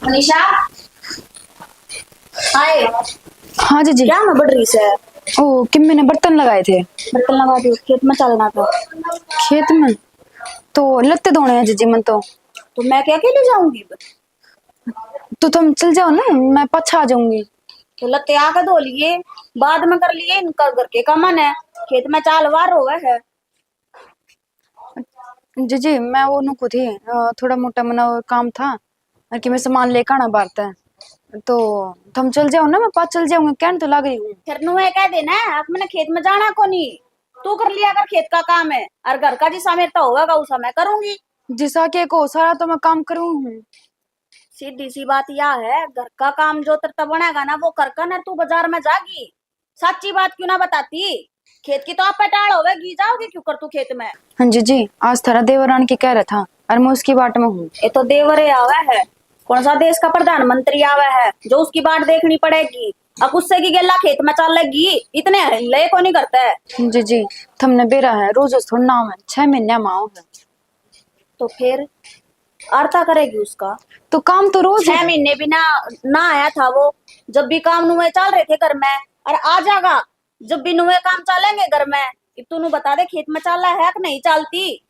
मनीषा हाय। हाँ जी जी। क्या मैं बढ़ रही से ओ कि मैंने बर्तन लगाए थे बर्तन लगा दी, खेत में चलना था। खेत में। तो लत्ते धोने हैं जीजी मन तो मैं क्या अकेले जाऊंगी? तो तुम चल जाओ ना, मैं पाछा आ जाऊंगी। तो लत्ते आके धो लिए, बाद में कर लिए, इनका घर के का मन है। खेत में चाल वार होवे है। जीजी मैं वो नुको थी थोड़ा मोटा मना वो काम था और कि मैं सामान लेकर आना बारता है। तो तुम चल जाओ ना, मैं पास चल जाऊंगी, कहने तो लग रही हूँ। फिर नुए कह देना है अब मैंने खेत में जाना को नहीं। तू कर लिया अगर खेत का काम है, और घर का जिस समय तो होगा उस समय करूंगी। जिसा के को सारा तो मैं काम करूँ हूँ। सीधी सी बात यह है, घर का काम जो तेरे बनेगा ना वो कर कर, तू बाजार में जागी। सच्ची बात क्यों ना बताती? खेत की तो आप पटाड़ होगी, जाओगे क्यों कर तू खेत में? हाँ जी जी, आज थारा देवरान की कह रहा था और मैं उसकी बाट में हूँ। ये तो देवरे आवा है। कौन सा देश का प्रधानमंत्री आवा है जो उसकी बाट देखनी पड़ेगी? अब उससे की गेला खेत में चल लगी, इतने हल्ले को नहीं करता है। जी जी, तुमने बेरा है रोज थोड़ा नाम है, 6 महीने में आओ है। तो फिर आरता करेगी उसका? तो काम तो रोज 6 महीने भी ना आया था वो। जब भी काम नुए चल रहे थे घर में, और आ जाएगा जब भी नुए काम चलेंगे घर में। तू बता दे खेत में चल है कि नहीं चलती?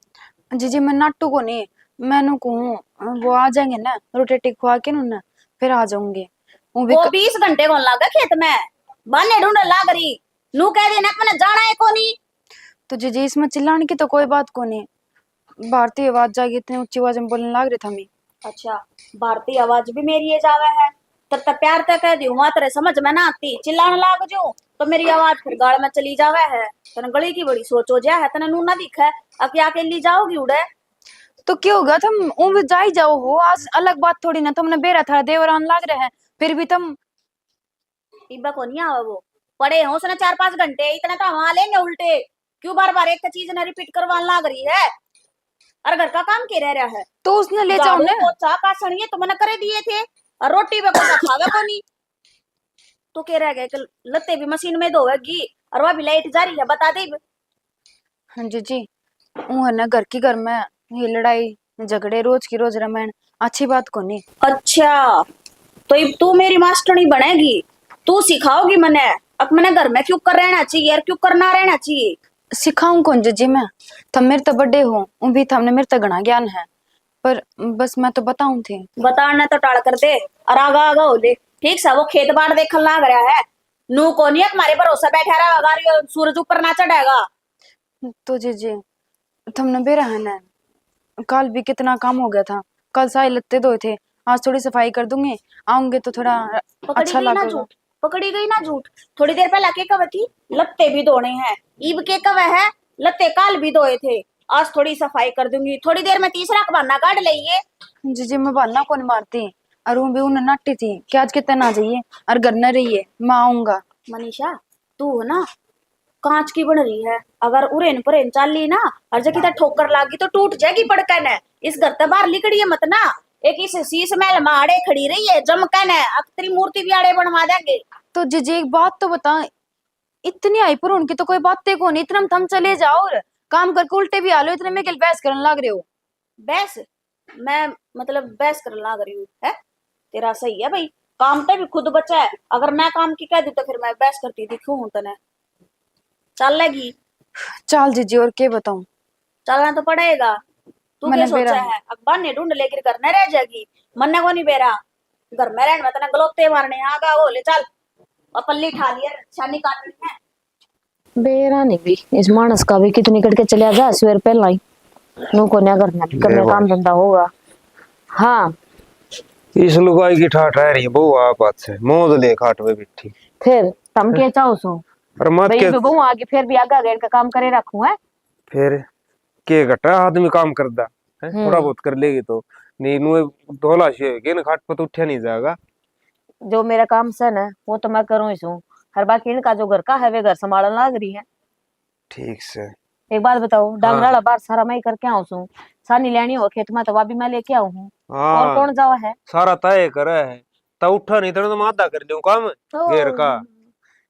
जी जी, मैं नाटू को नहीं, मैनू को वो आ जाएंगे ना रोटेटी खुआ के ना, फिर आ जाऊंगे। वो भी वो 20 घंटे कौन लागा खेत में? बाने ढूंढ लाग रही। नू कह देना कि मैंने जाना है को नहीं। तो जी जी, इसमें चिल्लाने की तो कोई बात को नहीं। भारतीय आवाज जागी, इतनी ऊंची आवाज में बोलने लग रहे थे हमें। अच्छा, भारतीय आवाज भी मेरी ये जावे है। तर प्यार तक कह दी वहां तेरे समझ में ना आती, चिल्लाने लाग जो तो मेरी आवाज फिर गाड़ में चली जावे है। तने गली की बड़ी सोच हो जा है, तने नू ना दिखा अब अकेली जाओगी उड़े। तो क्या होगा, तुम वो भी जा ही जाओ हो, आज अलग बात थोड़ी ना, तुमने बेरा था देवरान लग रहे हैं, फिर भी तुम। इब्बा को नहीं आवा वो। पड़े हो उसने 4-5 घंटे, इतने तो वहां लेंगे उल्टे। क्यों बार बार एक चीज ने रिपीट करवाने लाग रही है? और घर का काम के रह रहा है? तो उसने ले जाओ झाड़ू ना। पोछा कासण ये तो मैंने करे दिए थे, और रोटी में को खावे को नहीं। तो कह रह गए कि लत्ते भी मशीन में धोएगी, और वह भी लाइट जा रही है, बता दे। हाँ जी जी, वो है ना घर की घर में ये लड़ाई झगड़े रोज की रोज रामायण, अच्छी बात को नहीं। अच्छा, तो अब तू मेरी मास्टरनी बनेगी? तू सिखाओगी मने अब मैंने घर में क्यों कर रहना चाहिए और क्यों करना रहना चाहिए? सिखाऊं कौन जी मैं, तुम मेरे तो बड़े हो, वो भी तुमने मेरे तो घना ज्ञान है, पर बस मैं तो बताऊं थी। बताना तो टाल कर दे, और आगा आगा हो ले। ठीक सा वो खेत बाड़ देखल लाग रहा है। नू को नहीं हमारे भरोसा बैठा रहा, अगर सूरज ऊपर ना चढ़ेगा। तो जी तुमने बेरा है ना, कल भी कितना काम हो गया था, कल सारे लत्ते धोए थे, आज थोड़ी सफाई कर दूंगी, आऊंगे तो थोड़ा पकड़ी अच्छा गई ना लगेगा। झूठ, पकड़ी गई ना झूठ। थोड़ी देर पहले के कवे थी लत्ते भी धोने हैं, ईब के कवे है लत्ते काल भी धोए थे। आज थोड़ी सफाई कर दूंगी, थोड़ी देर में तीसरा बहाना काट लेंगे। जी मैं बहाना कौन मारती, और वो भी उन्हें नाटी थी कि आज कितने ना जाइए और घर न रहिए, मैं आऊंगा। मनीषा, तू ना कांच की बन रही है। अगर उरेन परेन चाल ली ना, और जगह ठोकर लागी तो टूट जाएगी पड़कन है। इस घर से बाहर निकलिए मत ना। एक इस शीश महल में आड़े खड़ी रही है जमकन है, अब तेरी मूर्ति भी आड़े बनवा देंगे। तो जी एक बात तो बता, इतनी आई पर उनकी तो कोई बातें को नहीं, इतना में थम चले जाओ और काम करके उल्टे भी आलो, इतने में क्या बहस करने लग रहे हो। बहस? मैं मतलब बहस करने लग रही हूँ है? तेरा सही है भाई, काम तो भी खुद बचा है। अगर मैं काम की कह दी तो फिर मैं बहस करती थी क्यों हूं तने? चल लगी? चाल जी और क्या बताऊं। चलना तो पड़ेगा। तू क्या मैंने बेरा सोचा है अखबार ने ढूंढ लेकर घर में रह जाएगी? मन्ने को नहीं बेरा घर में रहने में तना गलोते मारने आगा हो ले चल। और पल्ली ठा लिया, छानी काटनी है। बेरा नहीं भी इस मानस का भी कितनी करके चलिया जा सवेर पहला ही नु को ना करना भी कब काम धंधा होगा। हाँ इस लुगाई की ठाठ रह रही है बहु आप बात से मौज ले खाट में बैठी। फिर तुम क्या चाहो सो और मत भाई के बहु आगे फिर भी आगा गैर का काम करे रखूं है। फिर के घटा आदमी काम करदा है, थोड़ा बहुत कर लेगी तो नीनू धोला शी होगी ना, खाट पर तो उठा नहीं जाएगा। जो मेरा काम सन है वो तो मैं करूँ ही सू, हर बाकी इनका जो घर का है वे घर संभालने लग रही है। ठीक से एक बात बताओ, डांगरा हाँ बार सारा मैं ही करके आऊं सू, सानी लेनी हो खेत में तो वह भी मैं लेके आऊं हूँ। और हाँ कौन जावा है? सारा तय करे है, ता उठा नहीं तो मादा कर लियो काम घेर का।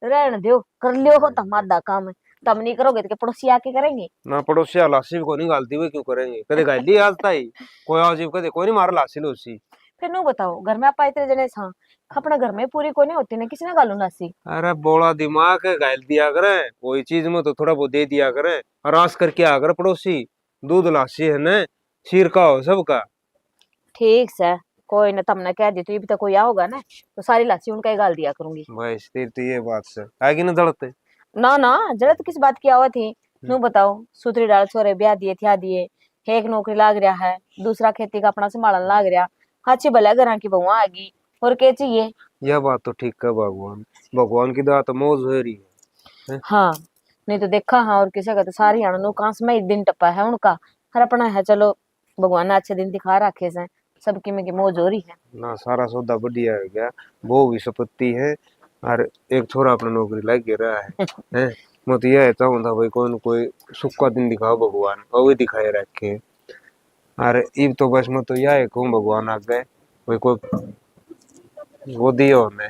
रहने दो, कर लियो हो तो मादा काम है। तुम नहीं करोगे तो क्या पड़ोसी आके करेंगे? ना पड़ोसी लासी को नहीं गालती हुए क्यों करेंगे, कदे गाली आज ताई कोई आजीब कदे कोई नहीं मार लासी लोसी। फिर नु बताओ घर में आपा इतने जने छा अपना घर में पूरी कोने होती ने किसी ने गालू नासी। अरे बोला दिमाग है घायल दिया करे, कोई चीज में तो थोड़ा बहुत दे दिया करे, और आस करके आकर पड़ोसी दूध लासी है न, सिर का हो सबका। ठीक से कोई न तुमने कह दी तो ये भी तो कोई आओगा ना तो सारी लाची उनका ही गाल दिया करूंगी। भाई तेरी तो ये बात से आगे न दड़ते। ना ना जरूरत किस बात की आवत थी। नु बताओ सुतरी डाल छोरे ब्याह दिए थया दिए, एक नौकरी लाग रहा है, दूसरा खेती का अपना संभालन लाग रहा, अच्छी भला घर की बहुआ आगी और के चाहिए। यह बात तो ठीक है, भगवान भगवान की दुआ तो मौज हो रही है। हाँ नहीं तो देखा हाँ और किसी का तो सारी आनंद कांस में एक दिन टप्पा है उनका, हर अपना है चलो भगवान ने अच्छे दिन दिखा रखे से सबकी में की मौज हो रही है ना। सारा सौदा बढ़िया है क्या, वो भी संपत्ति है, और एक छोरा अपना नौकरी लग गया रहा है, हैं? मैं तो यह चाहूँ था भाई कोई न कोई सुख का दिन दिखाओ भगवान, और भी दिखाए रखे। अरे इब तो बस मैं तो यह कहूँ भगवान आ गए भाई कोई वो दियो हमें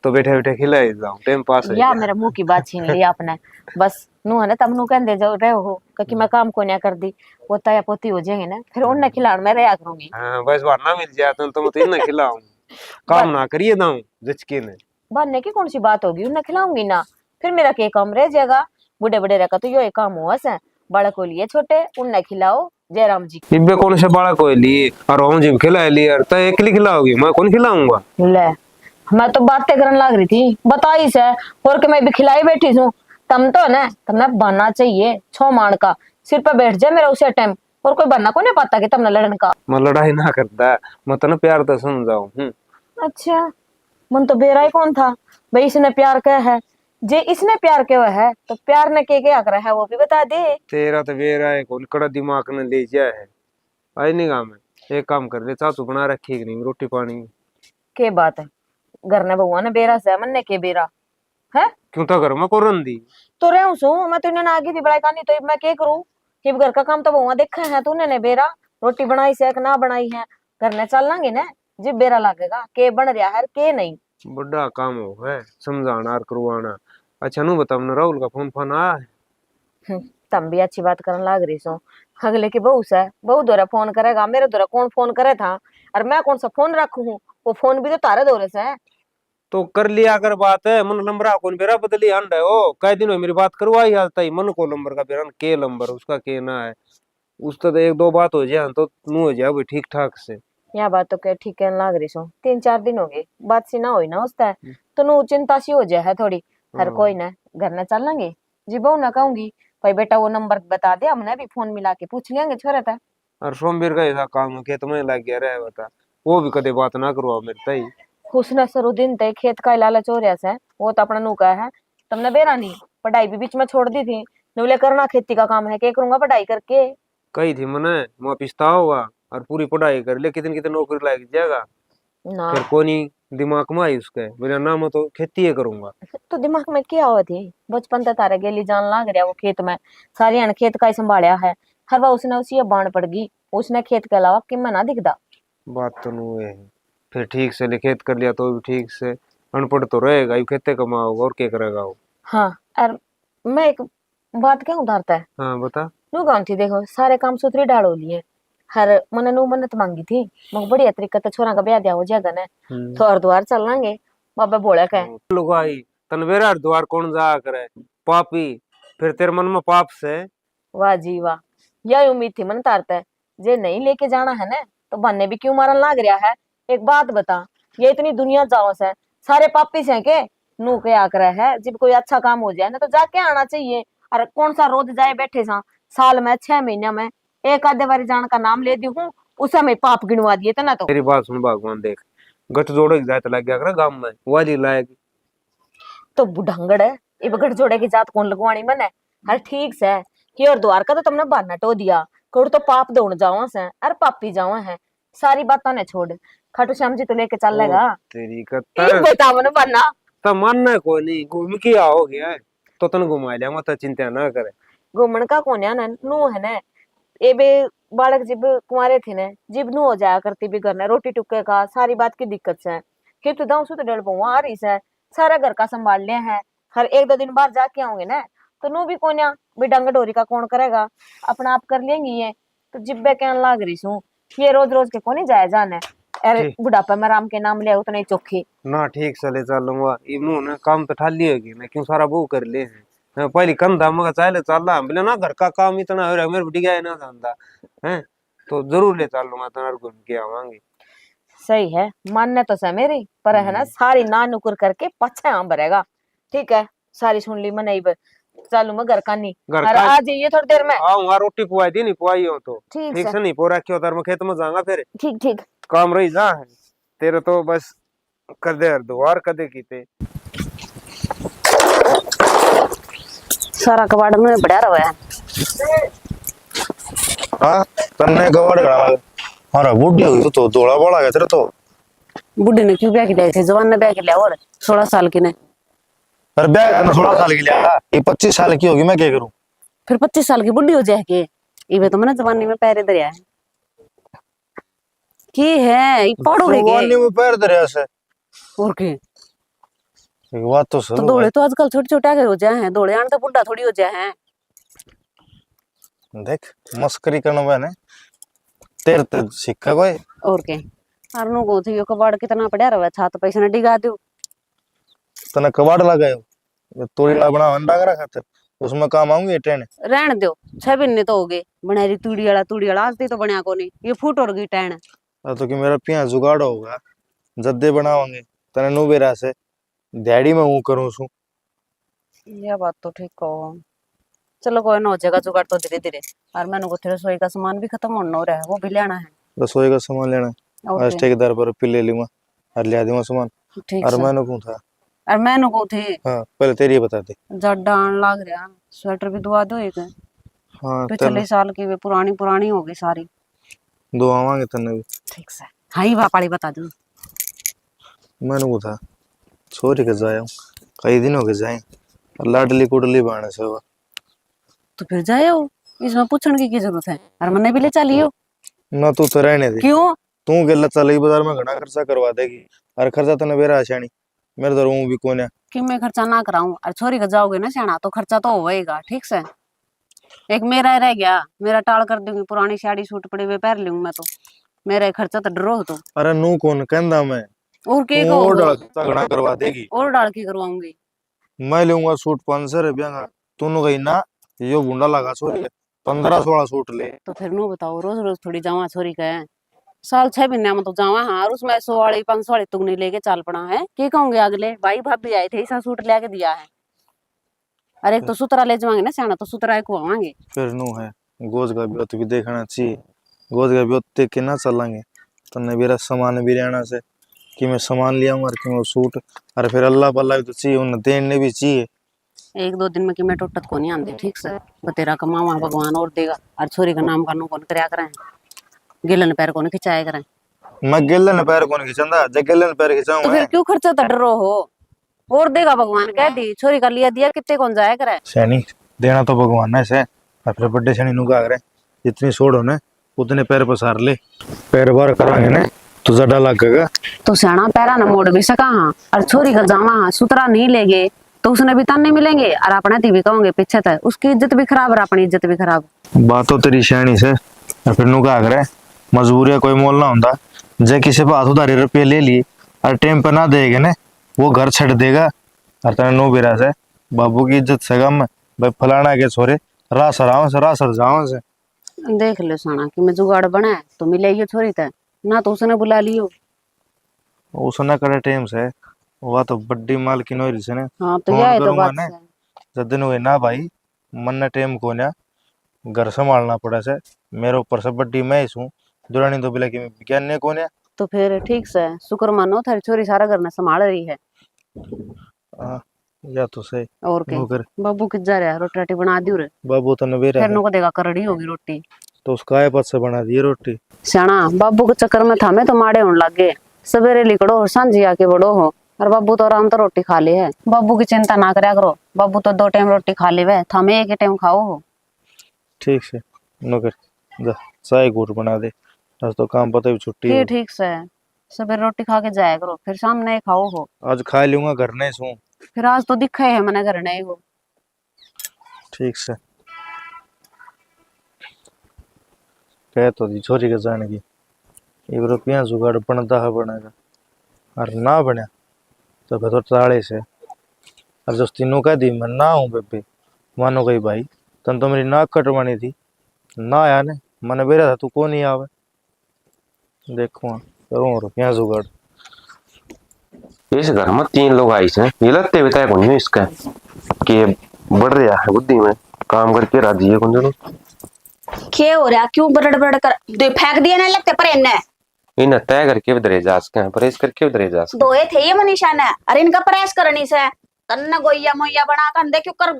तो बैठे बैठे खिलाई जाऊं, टाइम पास है या मेरा मुंह की बात छीन ली आपने। बस नु है ना तब नु कहते जाओ रहे हो क्योंकि मैं काम को नहीं कर दी वो ताया पोती हो जाएंगे ना फिर उन्हें खिलाने में रहा करूंगी। हाँ बस बार ना मिल जाए तो मैं तो इन्हें खिलाऊं, काम ना करिए दाऊं जचके ने। बनने की कौन सी बात होगी उन्हें खिलाऊंगी ना, फिर मेरा के काम रह जाएगा। बूढ़े बड़े रखा तो यो एक काम हुआ से बड़ा को लिए छोटे उन्हें खिलाओ जयराम जी। इब्बे कौन से बालक को लिए और हम जिम खिला लिए तो अकेले खिलाओगी, मैं कौन खिलाऊंगा। ले मैं तो बातें करने लग रही थी बताई से और कि मैं भी खिलाई बैठी हूँ। तम तो ना तुमने बनना चाहिए छो मान का सिर पे बैठ जाए मेरा उसे टाइम और कोई बनना को नहीं पाता कि तुमने लड़न का। मैं लड़ाई ना करता, मैं तो ना प्यार तो समझाऊं। अच्छा मन तो बेरा ही कौन था भाई इसने प्यार किया है, जे इसने प्यार किया है तो प्यार ने के क्या करा है वो भी बता दे। तेरा तो बेरा है कौन कड़ा दिमाग ने ले जाए है। आई नहीं काम है, एक काम कर ले, चाचू बना रखी कि नहीं रोटी पानी। के बात है घर ने भगवान ने बेरा से मन ने के बेरा है क्यों तो घर में को रंदी तो रह सू मैं तो इन्हें आगे थी बड़ाई करनी तो मैं क्या करूं कि घर का काम तो बहुआ देखा है तूने ने बेरा रोटी बनाई से कि ना बनाई है घर ने चल लांगे ना जी बेरा लगेगा के बन रहा है के नहीं। बड़ा काम हो है समझाना और करवाना। अच्छा नु बताओ ना राहुल का फोन फोन आया है। तुम भी अच्छी बात करने लग रही सो अगले की बहू से बहू दोरा फोन करेगा मेरे दोरा कौन फोन करे था और मैं कौन सा फोन रखू हूँ वो फोन भी तो तारे दौरे से है। तो कर लिया कर बात है, मन नंबर कौन बेरा बदली अंड है ओ कई दिन हो मेरी बात करवाई हालता ही मन को नंबर का बेरा के नंबर उसका के ना है उसका तो एक दो बात हो जाए तो नु हो जाए ठीक ठाक से। यह बात तो क्या ठीक है लग रही सो 3-4 दिन हो गए बात सी ना हुई ना उसका तो नु चिंता सी हो जाए है थोड़ी। हर कोई ना घर ना चल लेंगे जी बहू ना कहूंगी भाई बेटा वो नंबर बता दे हमने भी फोन मिला के पूछ लेंगे छोरा था। और सोमवीर का ऐसा काम के तुम्हें लग गया रहे बता वो भी कदे बात ना करवा मेरे तई उसने सरो दिन तय खेत का लालच हो रहा से वो तो अपना नूका है तुमने बेरा नहीं पढ़ाई भी बीच में छोड़ दी थी नुले करना खेती का काम है क्या करूंगा पढ़ाई करके। कही थी मने मैं पिछतावा होगा और पूरी पढ़ाई कर ले कितनी कितनी नौकरी लग जाएगा ना फिर कोनी दिमाग में आई उसके मेरा नाम है तो खेती है करूंगा। तो दिमाग में क्या हुआ थी बचपन तक तारे गेली जान लाग रहा वो खेत में सारी अन खेत का ही संभालिया है हर बार उसने उसी बाण पड़ गई उसने खेत के अलावा कि मैं ना दिखदा। बात तो नु है फिर ठीक से लिखेत कर लिया तो भी ठीक से अनपढ़ तो रहेगा ही खेते कमाओगा और क्या करेगा वो। हाँ और मैं एक बात क्या उधारता है हाँ बता। नु गाँव थी देखो सारे काम सुथरी डालो लिए हर मने नु मन्नत मांगी थी मग बढ़िया तरीका तो छोरा का ब्याह दिया हो जाएगा ना तो हरिद्वार चल लेंगे बाबा बोला का लुगाई तनवेरा द्वार कौन जा करे पापी फिर तेरे मन में पाप से। वाह जी वाह यही उम्मीद थी मन तारता है जे नहीं लेके जाना है ना तो बनने भी क्यों मारन लाग रहा है। एक बात बता ये इतनी दुनिया जाओ से सारे पापी से के नू के आकर है जब कोई अच्छा काम हो जाए ना तो जाके आना चाहिए और कौन सा रोज जाए बैठे सा साल में 6 महीने में एक आधे बारी जान का नाम ले दी हूँ उसे मैं पाप गिनवा दिए थे ना। तो मेरी बात सुन भगवान देख गठ जोड़े जाए तो लग गया कर गांव में वाली लायक तो बुढ़ंगड़ है ये बगड़ जोड़े की जात कौन लगवानी मन है हर ठीक से कि और द्वार का तो तुमने बहाना टो दिया कोड़ तो पाप दौड़ जाओ से अरे पापी जाओ है सारी बात ने छोड़ खाटू श्याम जी तो लेके चल लेगा तेरी एक कत्तर बता मन बनना तो मानना कोई नहीं घूम के आओ गया तो तन घुमा लिया मत चिंता ना करे घूमन का कौन है ना नू है ना ये बे बालक जब कुंवारे थे ना जिब नू हो जाया करती भी घर ने रोटी टुक्के का सारी बात की दिक्कत से कि तो दाऊ तो डर बहुआ आ रही से सारा घर का संभाल लिया है हर 1-2 दिन बाद जाके आओगे ना तो नू भी कोन्या भी डंग डोरी का कौन करेगा अपना आप कर लेंगी ये तो जिब्बे कहने लाग रही सू ये रोज रोज के कोनी जाया जाने अरे ठीक। बुढ़ापा में राम के नाम ले उतने चोखे। ना ठीक से ले चलूंगा ये मुंह ना काम तो ठाली होगी ना क्यों सारा वो कर ले हैं हाँ, पहले कंधा मगा चाहे चल रहा बोले ना घर का काम इतना हो रहा है मेरे बढ़िया है ना धंधा है तो जरूर ले चलूंगा तो घूम के आवांगे। सही है, मानने तो से मेरी पर है ना सारी ना नुकुर करके पछे आम भरेगा। ठीक है, सारी सुन ली मैंने। चालू मैं घर का नहीं घर और का आ जाइए थोड़ी देर में। आऊंगा रोटी पुआई थी नहीं पुआई हो तो ठीक ठीक से, से नहीं पो रखी हो मैं खेत में जाऊंगा फिर ठीक ठीक। काम रही जा तेरे तो बस कदे हर द्वार कदे कीते सारा कबाड़ में बढ़ा रहा है। हाँ तन्ने कबाड़ करा हमारा बुढ़ी हो तो धोला बड़ा गया तेरे तो। बुढ़े ने क्यों ब्याह किया थे, जवान ने ब्याह किया और 16 साल की ने। अरे ब्याह करना 16 साल की लिया ये 25 साल की होगी मैं क्या करूं। फिर 25 साल की बुढ़ी हो जाए के इवे तो मैंने जवानी में पैरे दरिया है की है पड़ोगे जवानी में पैर दरिया से और के। एक बात तो तो सुनो दौड़े तो आजकल छोटे छोटे आगे हो जाए हैं, दौड़े आने तो बुढ़ा थोड़ी हो जाए हैं। देख मस्करी करना मैंने तेरे तो सिक्का कोई और के अरनू को थी यो कबाड़ कितना पड़ा रहा है, छात पैसे न डिगा दो। तने कबाड़ लगाए तोड़ी ला बना अंडा करा खातिर उसमें काम आऊंगी ट्रेन। रहन दो 6 महीने तो हो गए बनारी तूड़ी वाला आज तो बनया को नहीं ये फूट और गई टैन। तो कि मेरा पिया जुगाड़ होगा जद्दे बनावांगे तने नु बेरा से दिहाड़ी में हूं करूं सु। ये बात तो ठीक कहो। चलो कोई ना हो जाएगा जुगाड़ तो धीरे धीरे। और मैंने को तेरे रसोई का सामान भी खत्म होना हो रहा है, वो भी लेना है। रसोई का सामान लेना और आज ठेकेदार पर पिल ले लूंगा और ले दूंगा सामान। ठीक और से। मैंने कौन था और मैंने को थे हाँ पहले तेरी ही बता दे। जड्डा आन लग रहा, स्वेटर भी धुआ दो एक। हाँ पिछले साल की वे पुरानी पुरानी हो गई सारी। दो आवांगे तने भी। ठीक से हाँ ही वापाड़ी बता दो। मैंने को था छोरी के जाया कई दिन हो गए जाए लाडली कुडली बाणे से हुआ तो फिर जाओ, इसमें पूछने की जरूरत है। और मैंने भी ले चलियो। ना तू तो रहने दे क्यों तू गेला चलेगी बाजार में घना खर्चा करवा देगी और खर्चा तने बेरा आशानी मेरे तो रूम भी कोने कि मैं खर्चा ना कराऊं और छोरी का जाओगे ना सियाना तो खर्चा तो होएगा। ठीक से एक मेरा रह गया, मेरा टाल कर दूंगी, पुरानी साड़ी सूट पड़े हुए पहन लूंगी मैं तो मेरा खर्चा तो डरो तो। अरे नू कौन कहंदा मैं और के तू को और डाल खर्चा घना करवा देगी और डाल के करवाऊंगी। मैं लूंगा सूट 500 रुपया का तूने कही ना यो गुंडा लगा छोरी 15-16 सूट ले। तो फिर नो बताओ रोज रोज थोड़ी जावा छोरी का है, साल 6 महीने में तो जावा। हाँ और उसमें 100 वाली 500 वाली तुगनी लेके चाल पड़ा है की कहूंगे अगले भाई भाभी आए थे ऐसा सूट लेके दिया है। अरे एक तो सुतरा ले जावांगे ना सियाना तो सुतरा को आवांगे। फिर नू है गोज का ब्योत भी देखना चाहिए गोज का ब्योत देख के ना चलेंगे तने मेरा सामान भी रहना से कि मैं सामान लिया और कि मैं सूट और फिर अल्लाह पल्ला भी तो चाहिए उन्हें देने भी चाहिए। 1-2 दिन में कि मैं टुटत को नहीं आंदी। ठीक से वो तेरा कमावा भगवान और देगा और छोरी का नाम का नो कौन करया करें, गिलन पैर को नहीं खिंचाया करें। मैं गेलन पैर कौन खिंचंदा जे गेलन पैर तो खिंचाऊं फिर क्यों खर्चा तो डरो हो, और देगा भगवान कह दी छोरी का लिया दिया कितने कौन जाया करे। सैनी देना तो भगवान है से और फिर बड्डे सैनी नु का करे जितनी छोड़ो ना उतने पैर पसार ले पैर बार करांगे ना तो ज्यादा लगेगा। तो सियाना पैरा न मोड़ भी सका हाँ और छोरी का जावा हाँ सुतरा नहीं लेगे तो उसने भी ताने मिलेंगे और अपने ती भी कहोगे पीछे तक उसकी इज्जत भी खराब और अपनी इज्जत भी खराब। बात तो तेरी सैनी से और फिर नु का करे मजबूरी कोई मोल ना होता जे किसी पे हाथ उधारी रुपये ले ली और टाइम पे ना देगे ना वो घर छड़ देगा और तेरे नो बिरा से बाबू की इज्जत से गम भाई फलाना के छोरे रास रासर जाओ से। देख लो साना कि मैं जुगाड़ बना है तो मिले ये छोरी तय ना तो उसने बुला लियो। उसने करे टाइम से वह तो बड्डी माल की नोरी से ने हाँ तो फोन यह तो करूंगा बात ना है। जदन हुए ना भाई मन ने टाइम को ना घर संभालना पड़ा से मेरे ऊपर से बड्डी मैं ही हूँ दुरानी तो बिला की ज्ञान ने को ने। तो फिर ठीक से शुक्र मानो थारी छोरी सारा घर में संभाल रही है। या तो सही और के नौकर बाबू किस जा रहा है, रोटी राटी बना दी रे बाबू तो नवेरा फिर है नो को देगा करड़ी होगी रोटी। तो उसका आए पद से बना दिए रोटी। सियाना बाबू के चक्कर में थामे तो माड़े होने लग गए, सवेरे लिकड़ो और सांझी आके बड़ो हो और बाबू तो आराम तो रोटी खा ले है। बाबू की चिंता ना करया करो, बाबू तो 2 टाइम रोटी खा ले वे थामे एक ही टाइम खाओ हो। ठीक से नौकर जा चाय गुड़ बना दे आज तो काम पता भी छुट्टी है। ठीक से सवेरे रोटी खा के जाया करो फिर शाम नहीं खाओ हो। आज खा लूंगा घर नहीं सू। फिर आज तो दिखा है मैंने घर नहीं हो। ठीक से कह तो दी छोरी के जाने की एक रुपया जुगाड़ बनता है बनेगा, और ना बने तो फिर तो ताले से। और जो तीनों कह दी मैं ना हूँ बेबे, मानो गई भाई तन तो मेरी नाक कटवानी थी ना आया ने, मैंने बेरा था तू को नहीं आवे। देखो करूँ रुपया जुगाड़। इस घर में 3 लोग आई से, ये लगते बताया कौन है इसका कि बढ़ रहा है बुद्धि में, काम करके राजी है कौन दोनों। क्या हो रहा, क्यों बड़ड़ बड़ड़ कर फेंक दिया ना लगते पर इन्हें इन तय करके उधरे जास के प्रेस करके उधरे जास के दोए थे ये मनीषा ने, अरे इनका प्रेस करनी से तन्ने गोइया मोइया बना कर दे, क्यों कर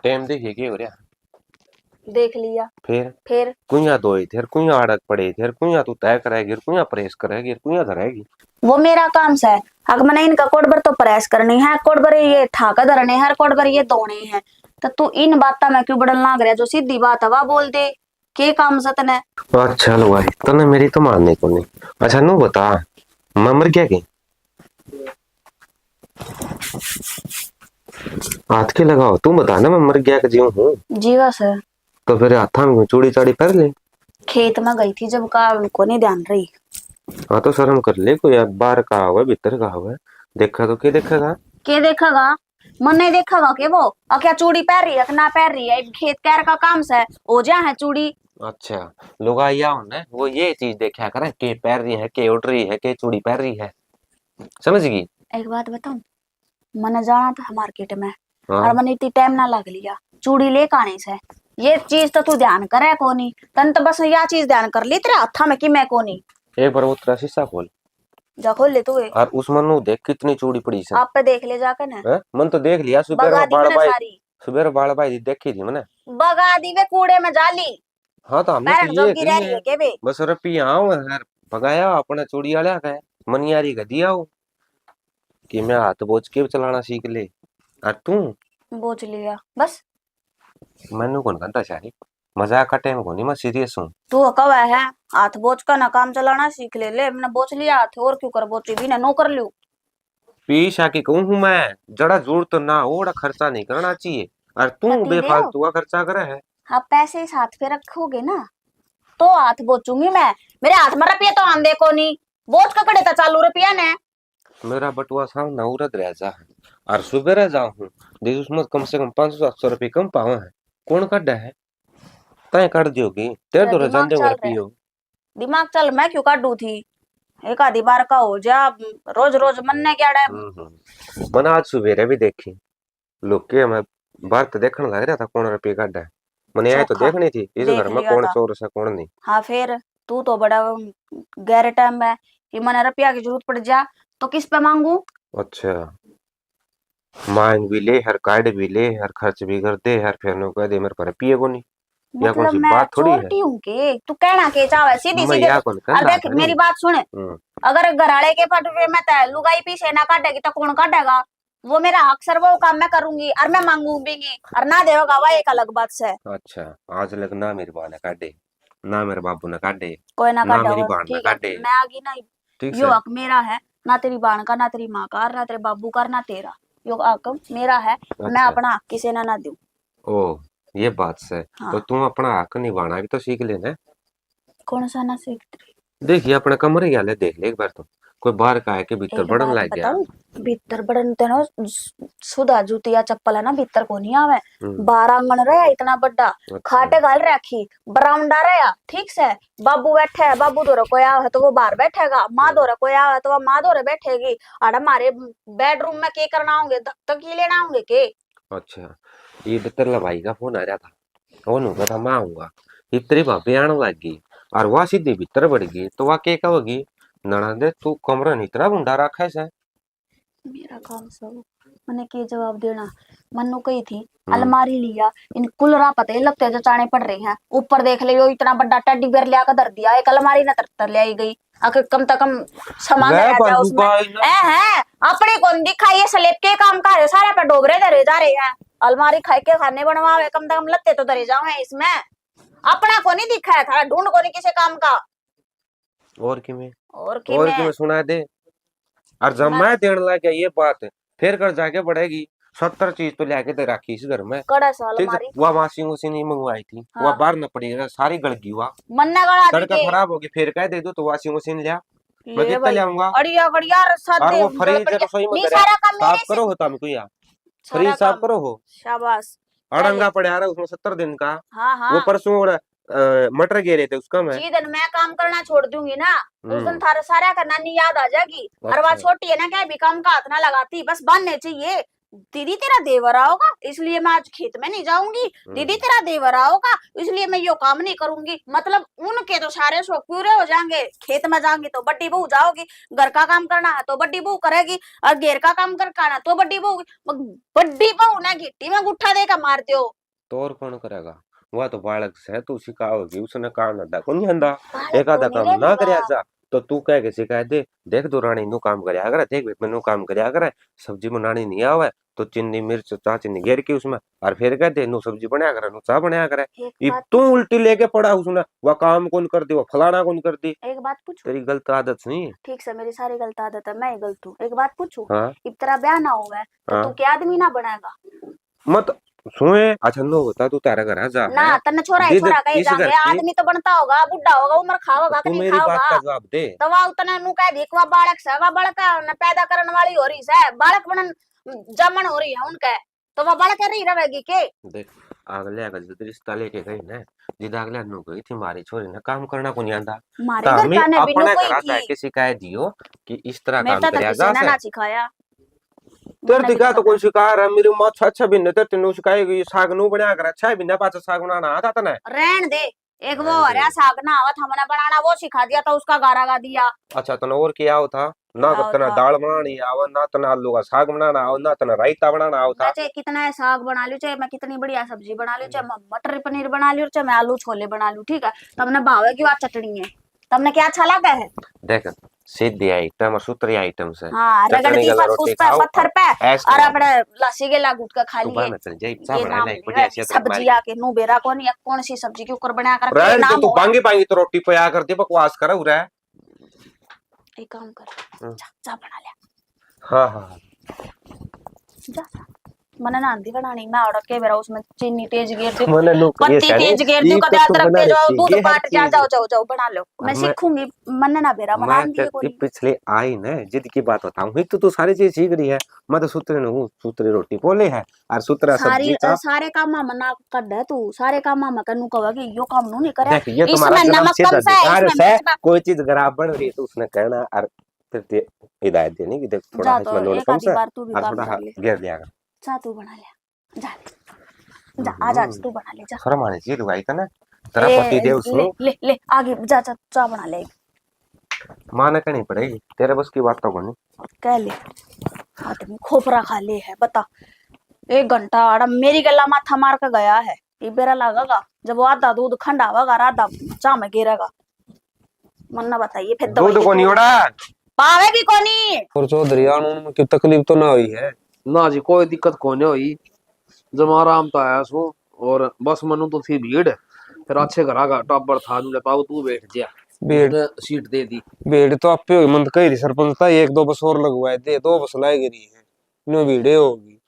टाइम देखिए क्या हो रहा। देख लिया फिर कुइया दोई थे, कुइया अड़क पड़े थे, कुइया तू तय करेगी, कुइया प्रेस करेगी, कुइया धरेगी। वो मेरा काम से अगर मैंने इनका कोडबर तो प्रेस करनी है, कोडबर ये ठाका धरने है, कोडबर ये दोने हैं। तो तू इन बातों में क्यों बड़न लाग रहा, जो सीधी बात है वह बोल दे के काम से तने। अच्छा लो भाई तने मेरी तो मानने को नहीं। अच्छा नु बता मैं मर गया की हाथ के लगाओ, तू बता ना मैं मर गया कि जीव हूँ। जीवा सर तो फिर हाथा में चूड़ी चाड़ी पहन ले। खेत में गई थी जब का उनको नहीं ध्यान रही। हाँ तो शर्म कर ले, कोई बाहर का हुआ भीतर का हुआ देखा तो क्या देखेगा। के देखेगा, मन नहीं देखेगा के वो क्या चूड़ी पहन रही है ना पहन रही है, खेत कैर का काम से हो जा है चूड़ी। अच्छा लोग आया होने वो ये चीज देखा करे के पहन रही है, के उड़ रही है, के चूड़ी पहन रही है, समझ गई। एक बात बताऊं, मैंने जाना था मार्केट में हाँ। और मैंने इतनी टाइम ना लग लिया चूड़ी ले आने से। ये चीज तो तू ध्यान करे कोनी, तन तो बस यह चीज ध्यान कर ली तेरे हाथा में कि मैं कोनी। एक बार वो तेरा शीशा खोल जा खोल ले तू और उस मन नु देख कितनी चूड़ी पड़ी से। आप पे देख ले जाकर ना, हैं? मन तो देख लिया सुबह बगा दी बाल मैंने भाई, सारी सुबह बाल भाई देखी थी मैंने। बगा दी वे कूड़े में जाली हाँ तो हमने पैर तो जो ये गिरा रही है के बे। बस रुपया आओ यार भगाया अपने चूड़ी वाला का मनियारी का दिया हो कि मैं हाथ बोझ के चलाना सीख ले। और तू बोझ लिया बस। मैनू कौन कहता शारी मजाक का टाइम कोनी, मैं सीरियस हूँ। तू कब है हाथ बोझ का ना काम चलाना सीख ले, ले मैंने बोझ लिया हाथ और क्यों कर बोची भी ना नो कर लू। पीछा की कहूँ हूँ मैं जड़ा जरूरत तो ना ओड़ा खर्चा नहीं करना चाहिए और तू पति देव। बेफालतू का खर्चा करे है। आप पैसे इस हाथ पे रखोगे ना तो हाथ बोचूंगी मैं, मेरे हाथ में रुपया तो आंदे को नहीं, बोझ का कड़े था चालू रुपया ने। मेरा बटुआ साहब नौरत रह जा है और सुबह रह जाऊँ हूँ देख उसमें कम से कम 500-700 रुपये कम पावा है। कौन काटा है तय कर दियोगी तेरे तो दिमाग जान चल दे पियो। दिमाग चल मैं क्यों काटू थी, एक आधी बार का हो जा, रोज रोज मन ने क्या डे। मैंने आज सुबह भी देखी लोग के मैं बाहर तो देखने लग रहा था कौन रुपये काटा है। मैंने आए तो चोखा देखनी थी इस देख घर में लिया कौन था। चोर से कौन नहीं। हाँ फिर तू तो बड़ा गहरे टाइम में कि मैंने रुपया की जरूरत पड़ जा तो किस पे मांगू। अच्छा मांग भी ले हर कार्ड भी ले हर खर्च भी कर दे हर फिर नो कह दे मेरे पर पिए को नहीं। या कौन मतलब सी मैं बात थोड़ी है। चोरटी हूँ के तू कहना के चाहे सीधी मैं सीधे। या कौन और देख मेरी बात सुन, अगर घराड़े के पटवे में तय लुगाई पीछे ना काटेगी तो कौन काटेगा, वो मेरा हक सर वो काम मैं करूंगी और मैं मांगूंगी और ना देगा वह एक अलग बात से। अच्छा आज लग ना मेरी बहन ने काटे ना मेरे बाबू ने काटे कोई ना ना काटा मेरी होगा, बहन ने ठीक है काटे। मैं आगी ना, ठीक यो है हक मेरा है, ना तेरी बहन का ना तेरी माँ का और ना तेरे बाबू का और ना तेरा, यो हक मेरा है। मैं अच्छा। अपना हक किसी ना ना दूं। ओ ये बात से हाँ। तो तू अपना हक निभाना भी तो सीख लेना। कौन सा ना सीख। देखिए अपने कमरे गया देख ले एक बार तो कोई बाहर का है के भीतर एक बढ़न बात लग गया। बताऊं, भीतर बड़न तेनो सुधा जूतिया चप्पल है ना भीतर को नहीं आवे। हम्म। 12 आंगन रहा इतना बड़ा, अच्छा। खाटे घाल रखी बरामदा रहा ठीक से, बाबू बैठे है, बाबू दोरे कोई आवे तो वो बाहर बैठेगा, माँ दोरे कोई आवे तो वो माँ दोरे बैठेगी। और हमारे बेडरूम में के करना होंगे धक तक ही लेना होंगे के। अच्छा ये तेरे भाई का फोन आ रहा था वो नु था मैं आऊंगा इतनी भाभी आने लग गई और वह सीधी भीतर बढ़ गई तो वह क्या कहोगी ननदे तू कमरा नहीं इतना बुंडा रखा है। मेरा काम सब मैंने के जवाब देना, मन्नू कही थी अलमारी लिया इन कुलरा पता ही लगते जो चाने पड़ रहे हैं, ऊपर देख ले यो इतना बड़ा टेडी बेयर लिया कर धर दिया, एक अलमारी ना तर ले आई गई आखिर कम से कम सामान रह जाए उसमें। है अपने कौन दिखाइए स्लेब के काम का है सारे पे डोबरे धरे जा रहे हैं, अलमारी खाए के खाने बनवावे कम से कम लगते तो धरे जाओ है इसमें, अपना को नहीं दिखा है था ढूंढ को नहीं किसी काम का। और कि मैं और सुना दे और जब मैं देने लग गया ये बात फिर कर जाके बढ़ेगी 70 चीज तो लेके दे रखी इस घर में। कड़ा साल ठीक है, हमारी वह वॉशिंग मशीन ही मंगवाई थी, वह हाँ। बाहर न पड़ी है, सारी गल गई वह। मन्ना गड़ा सड़क दी खराब होगी फिर कह दे दो तो वॉशिंग मशीन लिया, मैं ले कितना भाई। ले आऊंगा। अड़िया गड़िया रसा और दे वो जल फ्रिज पड़ गया। रसोई में नहीं करे सारा काम साफ मेरे से करो होता हमको यार, सारा फ्रिज साफ काम। करो हो। शाबाश अड़ंगा पड़ा रहा उसमें 70 दिन का। हाँ वो हाँ। परसों और मटर गिरे थे उसका मैं। जिस दिन मैं काम करना छोड़ दूंगी ना उस दिन थारा सारा का नानी याद आ जाएगी। और वह अच्छा। छोटी है ना क्या भी काम का हाथ ना लगाती, बस बनने चाहिए। दीदी तेरा देवर आओगा इसलिए मैं आज खेत में नहीं जाऊंगी, दीदी तेरा देवर आओगा इसलिए मैं यो काम नहीं करूंगी। मतलब उनके तो सारे शौक पूरे हो जाएंगे। खेत में जाऊंगी तो बड्डी बहू जाओगी, घर का काम करना है तो बड्डी बहू करेगी, और घेर का काम करना तो बड्डी बहू। बड्डी बहू ना गिट्टी में गुट्ठा देकर मारते हो। तो और कौन करेगा, वह तो बालक से तू सिखाओगी, उसने काम अदा कौन नहीं आंदा। बालक एक आधा को नहीं काम ना रहेगा। करया जा तो तू कह के सिखा दे, देख दो रानी नु काम करया करे, देख मैनू काम करया करे, सब्जी बनानी नहीं आवे तो चिन्नी मिर्च चा चिन्नी घेर के उसमें, और फिर कह दे नु सब्जी बनाया करे नु चाह बनाया करे। एक ये बात तू उल्टी लेके पड़ा उसने, वह काम कौन कर दी, वह फलाना कौन कर दी। एक बात पूछू। तेरी गलत आदत नहीं। ठीक से मेरी सारी गलत आदत है, मैं ही गलत हूँ। एक बात पूछू, हाँ इब तेरा ब्याह ना हुआ है तो हाँ। तू क्या आदमी ना बनाएगा मत सुने, अच्छा नो बता तू तारा घर आ जा ना। तन्ने छोरा ही जिद छोरा कहीं इस घर जाके की- आदमी तो बनता होगा, बुढ़ा होगा, उम्र खाओगा कि तू नहीं मेरी बात खाओगा। का जवाब दे। तो वह उतना नु कह भिकवा बालक से वह बालक न पैदा करने वाली हो रही है, बालक बनन जमन हो रही है उनके, तो वह बालक रही रहेगी के। देख अगले अगले तो रिश्ता लेके गई ना, जिद अगले नु गई थी मारी छोरी ने काम करना को नहीं आंदा। हमारे घर का ने बिनु अपने कोई घर थी, जाके शिकायत दियो कि इस तरह मेरे काम तो करया किसी जा ने ना से। सिखाया। तेरे मैंने भी दिखा तो पता। कोई शिकार है मेरी मां अच्छा भी नहीं तेनु सिखाएगी साग नु बनाया कर, अच्छा भी ना पाछा साग बनाना आता तने। रहन दे। एक वो रहन दे। हरा साग ना आवत हमने बनाना वो सिखा दिया, तो उसका गारा गा दिया। अच्छा तने और क्या आओ था ना, क्या तना होता? दाल बनानी आओ ना, तना आलू का साग बनाना आओ ना, तना रायता बनाना आओ था। मैं चाहे कितना है साग बना लूं, चाहे मैं कितनी बढ़िया सब्जी बना लूं, चाहे मैं मटर पनीर बना लूं, चाहे मैं आलू छोले बना लूं, ठीक है, तमने भावे की बात चटनी है, तमने क्या अच्छा लगा है। देख सीधी आइटम और सूत्री आइटम से हाँ रगड़ चटनी दी गला उस रोटी पे खाओ पत्थर पे, ऐश और करो। अपने लस्सी के लागूट का खा तू लिए। बाहर चल जाए चा ये बना नाम ले लिया बढ़िया है, सी सब्जी आके नु बेरा कौन या कौन सी सब्जी के ऊपर बना कर रहन दे, नाम तू होगा। बांगी बांगी तो रोटी पया करती बकवास कर उरे। एक काम कर, जा जा बना ले हाँ हाँ जा। मने ना आंधी बनानी, मैं ऑर्डर के बेरा उसमें चीनी तेज घेर दूं, मने लोग ये पत्ती सारे तेज घेर दूं, ये कदे तो अदरक बना के जाओ, लेती दूध ये हर पाट जा, चीज। जाओ जाओ जाओ बना लो, मैं मैं- सीखूंगी। मन्ने ना बेरा बना मैं दिए तेरी कोनी। पिछले आई ना जिद की बात बताऊं ही तो तू सारी चीज सीख रही है। मैं तो सूत्र न हूँ, सूत्री रोटी बोले है और सूत्रा सारी सब्जी चा। सारे काम में ना कर दे तू, सारे काम में कनु कहो कि यो काम नु नहीं करे, देख ये तुम्हारा इसमें जन्म नमक से कम सा है, अधिकार इसमें है, मिर्च कोई चीज खराब बन रही है तो उसने कहना और फिर ते हिदायत देनी कि देख थोड़ा जा। इसमें तो नून एक कम आधी सा बार तू भी और काम थोड़ा कर ले, घेर दिया कर। जा तू बना ले, जा जा आज आज तू बना ले जा। शर्म आनी चाहिए लुगाई का ना, तेरा ए, पति देव ले सुनो ले ले आगे जा जा जा बना ले, माना करनी पड़ेगी, तेरे बस की बात तो बनी। कह ले आदमी खोपरा खा ले है बता। 1 घंटा आड़ा मेरी गला माथा मार के गया है, ये बेरा लगेगा जब वो आधा दूध खंडावेगा और आधा चा में गिरेगा। मन्ना बताइए फिर दूध को नहीं उड़ा पावे भी कोनी। और चौधरी में की तकलीफ तो ना हुई है ना जी कोई दिक्कत कोने हुई, जमा आराम तो आया सो, और बस मनु तो थी भीड़, फिर अच्छे घरा का टब्बर था नु पाओ तू बैठ जा, भीड़ उसने सीट दे दी। भीड़ तो आपे हुई मंद कही सरपंच था, 1-2 बस और लगवाए थे, 2 बस लाई गिरी है नो भीड़े होगी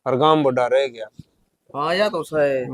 और गांव बड़ा रह गया। हाँ या तो सही।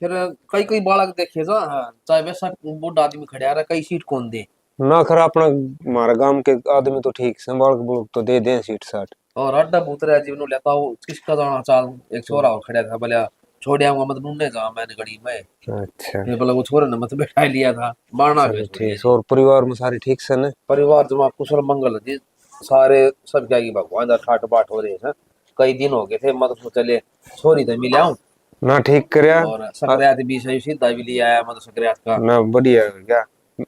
फिर कई कई बालक देखे जा, हाँ, चाहे वैसा बूढ़ा आदमी खड़ा रहा, कई सीट कौन दे। ना खरा अपना हमारा गांव के आदमी तो ठीक से बालक बुलक तो दे दें सीट साट। और अड्डा भूतरा जीवन लेता हूँ किसका जाना चाल, एक छोरा और खड़ा था, बोला छोड़िया मत ढूंढने जा मैंने गड़ी में, अच्छा फिर बोला वो छोरे ने मत बैठा लिया था मारना भी ठीक। और परिवार में सारी ठीक से न? परिवार जमा कुशल मंगल जी, सारे सब क्या की भगवान का ठाट बाट हो रहे हैं। कई दिन हो गए थे मत चले छोरी तो मिले आऊं, ना ठीक करया और सक्रियात भी सही सीधा भी लिया आया मतलब सक्रियात का। ना बढ़िया है क्या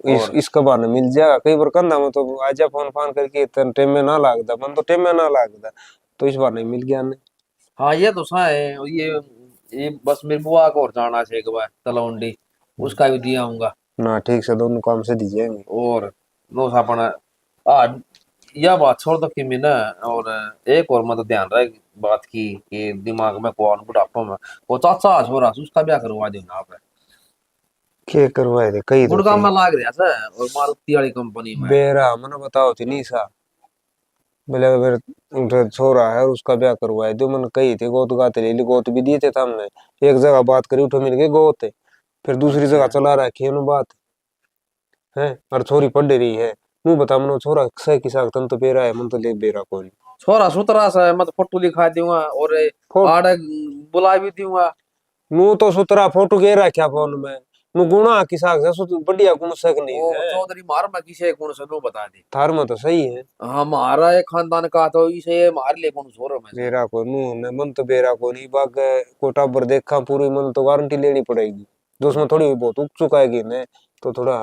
और- इसका बहाना मिल जाएगा कई बार कंधा में तो आजा फोन फान करके टाइम में ना लागदा, मन तो टाइम में ना लागदा, तो इस बार नहीं मिल गया ने। हाँ ये तो सा है, ये बस मेरी बुआ को और जाना है एक बार तलौंडी, उसका भी दिया आऊंगा। ना ठीक से दोनों काम से दी जाएंगे। और नो सापना यह बात छोड़ दो कि मैं ना, और एक और मतलब ध्यान रहे बात की कि दिमाग में कौन बुढ़ापा में वो चाचा छोरा उसका ब्याह करवा देना आप। क्या करवाए थे कई गुड़गांव में लाग रहा था, और मारुति वाली कंपनी में। बेरा मना बताओ थी नहीं सा बोले फिर उनका छोरा है और उसका ब्याह करवाए दो। मन कही थे गोत गाते ले ली, गोत भी दिए थे हमने। एक जगह बात करी उठो मिल गए गोत, फिर दूसरी जगह चला रखी है बात है। और छोरी पढ़ रही है, मुंह बता मनो छोरा सही किसा तन तो बेरा है, मन तो ले बेरा कोनी। छोरा सुतरा सा है, मत फोटो लिखा दूंगा और आड़े बुला भी दूंगा। मुंह तो सुतरा फोटो के रखा फोन में, नु गुणा किसा बढ़िया गुण सक नहीं ओ है। चौधरी मार में किसे कौन से नो बता दे। थार में तो सही है, हमारा एक खानदान का तो इसे मार ले कौन छोरो में से। बेरा को मुंह ने मन तो बेरा को नहीं बाग को टाबर देखा पूरी, मन तो गारंटी लेनी पड़ेगी। जो उसमें थोड़ी बहुत उग चुकाएगी ने तो थोड़ा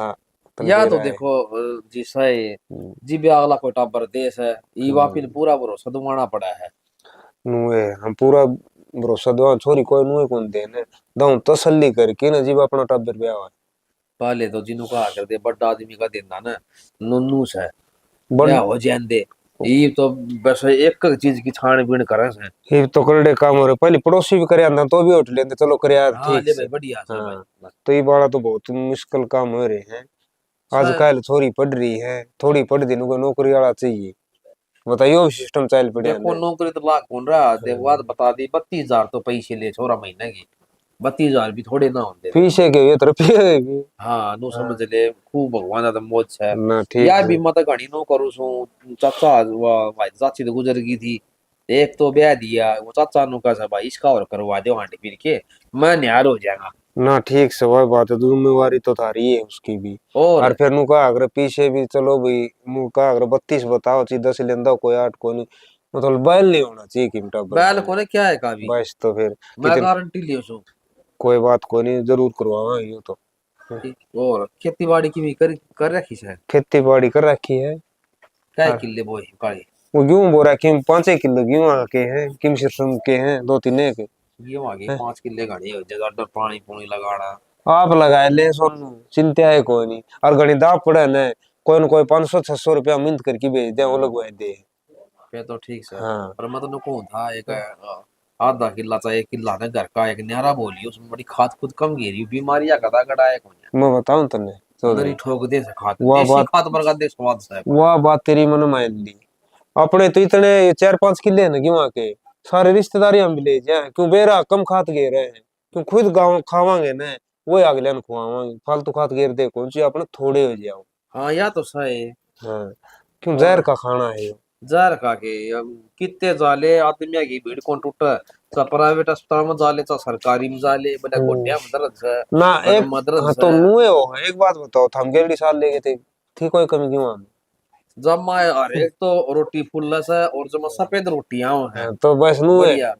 या तो बेरा है। देखो जिसे जी भी अगला कोई टाबर देश है, ई वापिस पूरा भरोसा दुमाना पड़ा है। नुए हम पूरा भरोसा दो छोरी कोई नुए कौन देने दऊं तसल्ली करके ना जीव अपना टाबर ब्याह है। पहले तो जिन्हों का कर दे बड़ा आदमी का देना ना नुन्नू से बड़ या हो जाते। ये तो बस एक चीज की छानबीन करे से। ये तो करड़े काम हो रहे, पहले पड़ोसी भी करे अंदर तो भी उठ लेते, चलो करे यार हाँ ठीक ले से। भाई बढ़िया से हाँ, भाई। तो ये बाड़ा तो बहुत मुश्किल काम हो रहे हैं। आजकल छोरी पढ़ रही है, थोड़ी पढ़ दी को नौकरी वाला चाहिए, बताइयो सिस्टम चल पड़े देखो नौकरी तो लाख कौन रहा देखो बात बता दी 32,000 तो पैसे ले छोरा महीने की। 32,000 भी थोड़े ना होते। पीछे के ये तरफ भी हाँ नु समझ ले खूब भगवान का मौज है। ना ठीक या है। भी मत घड़ी नो करू सू चाचा भाई चाची तो गुजर गई थी। एक तो ब्याह दिया वो चाचा नु का सा भाई इसका और करवा दो आंटी फिर के मैं न्यार हो जाएगा। ना ठीक से वही बात है, जिम्मेवारी तो थारी है उसकी भी। और और फिर नु कहा अगर पीछे भी चलो भाई मु कहा अगर 32 बताओ ची 10 लेंदा कोई 8 को नहीं, मतलब बैल नहीं होना चाहिए किमटा बैल कोने क्या है का भी बस तो फिर मैं कितन गारंटी लियो सू। कोई बात को नहीं, जरूर करवावा यो तो। और खेती बाड़ी की भी कर रखी है। खेती बाड़ी कर रखी है। क्या हाँ। किले बोई काली वो गेहूं बो रखे 5 किलो गेहूं आके हैं, किम सिरसम के हैं 2-3 एक। ये आगे 5 किले घड़ी हो जगह डर पानी पूनी लगाना। आप लगाए ले सोनू, चिंता है कोई नहीं। और घणी दाव पड़े न कोई 500-600 रुपया मिंत करके भेज दे वो लगवाए दे। फिर तो ठीक से। हाँ। पर मैं तो कौन था एक आधा किला चाहिए किला ने घर का एक न्यारा बोली उसमें बड़ी खाद खुद कम घेरी बीमारियां कदा कदा है कौन मैं बताऊं तने अंदर ही चौधरी, ठोक दे से खाद वाह देसी बात- खाद पर का दे स्वाद से। वह बात तेरी मन मान ली। अपने तो इतने 4-5 किले हैं ना गेहूं के, सारे रिश्तेदारी हम भी ले जाए क्यों बेरा कम खात गे रहे हैं, क्यों खुद गाँव खावांगे न वो अगले न खुआवांगे, फालतू खात गेर दे कौन सी अपने थोड़े हो जाओ। हाँ या तो सही हाँ, क्यों जहर का खाना है यो। जहर खा के अब कितने जाले आदमी की भीड़ कौन टूटा चा प्राइवेट अस्पताल में जाले चा सरकारी में जाले बड़ा गोड्या में दर्द है ना बड़ा एक मदरद हाँ तो है। नुए हो एक बात बताओ, हम गेली साल ले गए थे, थी कोई कमी क्यों में? जब मैं अरे एक तो रोटी फुल्लस है और जो मैं सफेद रोटियां हैं तो बस नुए बढ़िया।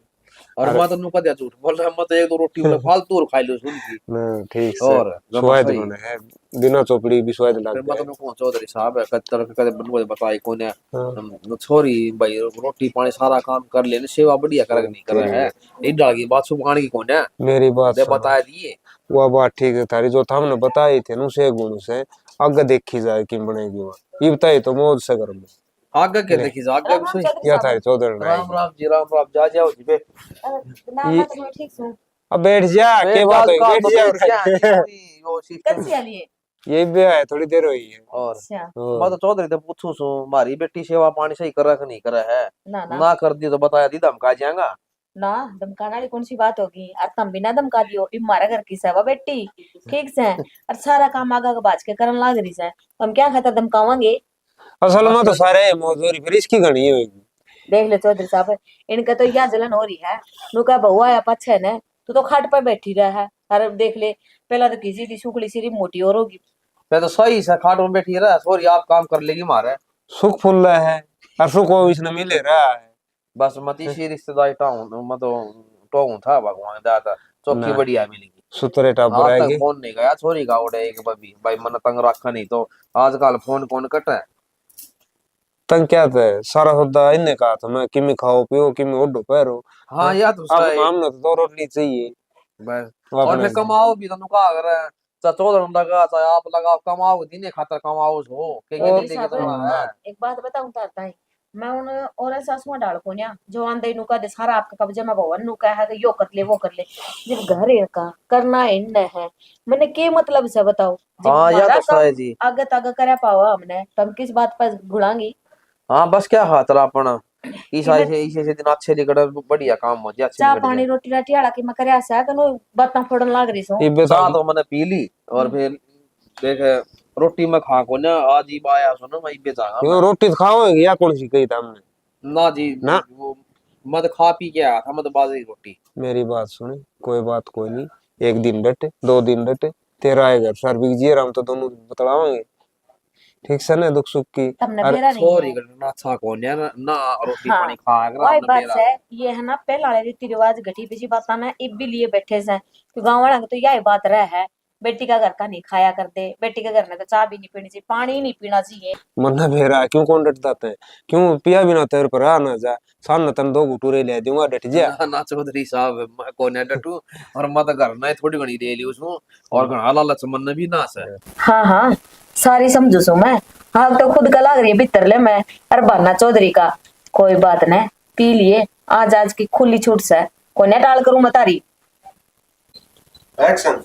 और मैं तो नुका दिया झूठ बोल रहा मैं तो एक दो रोटी बोले फालतू और खाई लो सुन की। ना ठीक से और जब स्वाद सही बने है, बिना चोपड़ी भी स्वाद फिर लग मैं तो गया। नुको चौधरी साहब है कत्तर के कदे बनवा बताई कोने हाँ, छोरी भाई रोटी पानी सारा काम कर लेने सेवा बढ़िया कर नहीं कर रहा है इन डाल की बात सुबान की कोने मेरी बात दे सुनो। बता दिए। वह बात ठीक है थारी, जो था हमने बताई थे नु से गुण से आगे देखी जाए कि बनेगी वह ये बताई तो मौज से कर लो। आगे के देखी आगे भी सही। या थारी चौधरी ने राम राम जी राम राम जा जाओ जी बे ठीक से अब बैठ जा के बात है, बैठ जा यो सिस्टम ये भी है थोड़ी देर हुई है। और अच्छा मैं तो चौधरी से पूछू सू मारी बेटी सेवा पानी सही कर कि नहीं कर है ना ना ना कर दी तो बताया दी धमका जाएगा। ना धमकाना वाली कौन सी बात होगी। और तुम भी ना धमका दियो ये हमारा घर की सेवा बेटी ठीक से। और सारा काम आगा के बाज के करन लाग रही से तो हम क्या खाता धमकावांगे। असल में तो सारे मौजूरी फिर इसकी घनी होगी। देख ले चौधरी साहब इनका तो यह जलन हो रही है नु का बहुआ या पछे ने तो खाट पर बैठी रहा है। अरे देख ले पहला तो किसी थी सुकड़ी सी मोटी और होगी। मैं तो सही से खाट में बैठी रहा सॉरी आप काम कर लेगी मारे सुख फुल रहा है और सुख वो इसने मिले रहा है। बस मती सी रिश्तेदारी टाउन मैं तो टोऊ था भगवान दादा चौकी ना। बढ़िया मिलेगी। सुतरे टाबर आज आएगी तक फोन नहीं गया छोरी का उड़े एक बबी भाई मन तंग रखा नहीं तो आजकल फोन कौन कटे। तंग क्या थे सारा सौदा इन्हें कहा था मैं किमी खाओ पियो किमी ओढ़ो पैरो। हाँ या तो अब सही हमने तो 2 रोटी चाहिए बस वो और अपने फिर कमाओ भी तनु का अगर चौधर लगा चाहे आप लगाओ कमाओ दिने खातर कमाओ हो के और लेके चलना है। एक बात बताऊं तारता है मैं उन और सासुआ डाल को न्या जो आंदे नुका दे सारा आपका कब्जे में भवन नुका है कि यो कर ले वो कर ले जब घर का करना इन है मैंने के मतलब से बताओ। जब हाँ या हमारा तो सही काम जी आगे तक करे पावा हमने तो हम किस बात पर घुड़ांगी। हाँ बस क्या खातर अपन इसे दिन अच्छे निकट बढ़िया काम हो जाए, अच्छे चाह निकट पानी जाए। रोटी राटी आला की मैं करया सा कनो बातां फोड़न लाग रही सो। इबे चाह तो तो मैंने पी ली और फिर देख रोटी में खा को ना आज ही आया सो ना मैं इबे जाऊंगा क्यों मैं। रोटी तो खाओगे या कौन सी कही था हमने? ना जी ना वो मैं तो खा पी के आया था, मैं तो बाजरी की रोटी। मेरी बात सुनी, कोई बात कोई नहीं, एक दिन डटे, 2 दिन डटे, तेरा आएगा सर बिक जिए हम तो दोनों बतलावांगे, ठीक से ना दुख सुख की। तमने अरे बेरा नहीं सॉरी है। करना अच्छा कौन है ना रोटी हाँ पानी खाया कर वही हमने बात बेरा। है। ये है ना पहला वाले रीति रिवाज घटी पिछी बात ना इब भी लिए बैठे से तो गांव वाला को तो यही बात रह है, बेटी का घर का नहीं खाया कर दे, बेटी के घर में तो चाय भी नहीं पीनी चाहिए, पानी ही नहीं पीना चाहिए। मन्ना बेरा है, क्यों कौन डट जाते हैं? क्यों पिया बिना तेरे पर आ ना जा, सामने तन 2 घुटूरे ले दूंगा डट जा। ना चौधरी साहब मैं कौन है डटू, और मैं तो घर ना थोड़ी घनी दे ली उसमें, और घना लालच मन भी ना से। हाँ हाँ सारी समझू सू मैं। हाँ तो खुद का लाग रही है भीतर ले मैं। अरे बन्ना चौधरी का कोई बात नहीं, पी लिए आज आज की खुली छूट से कोई नहीं टाल करूं मैं तारी। एक्शन।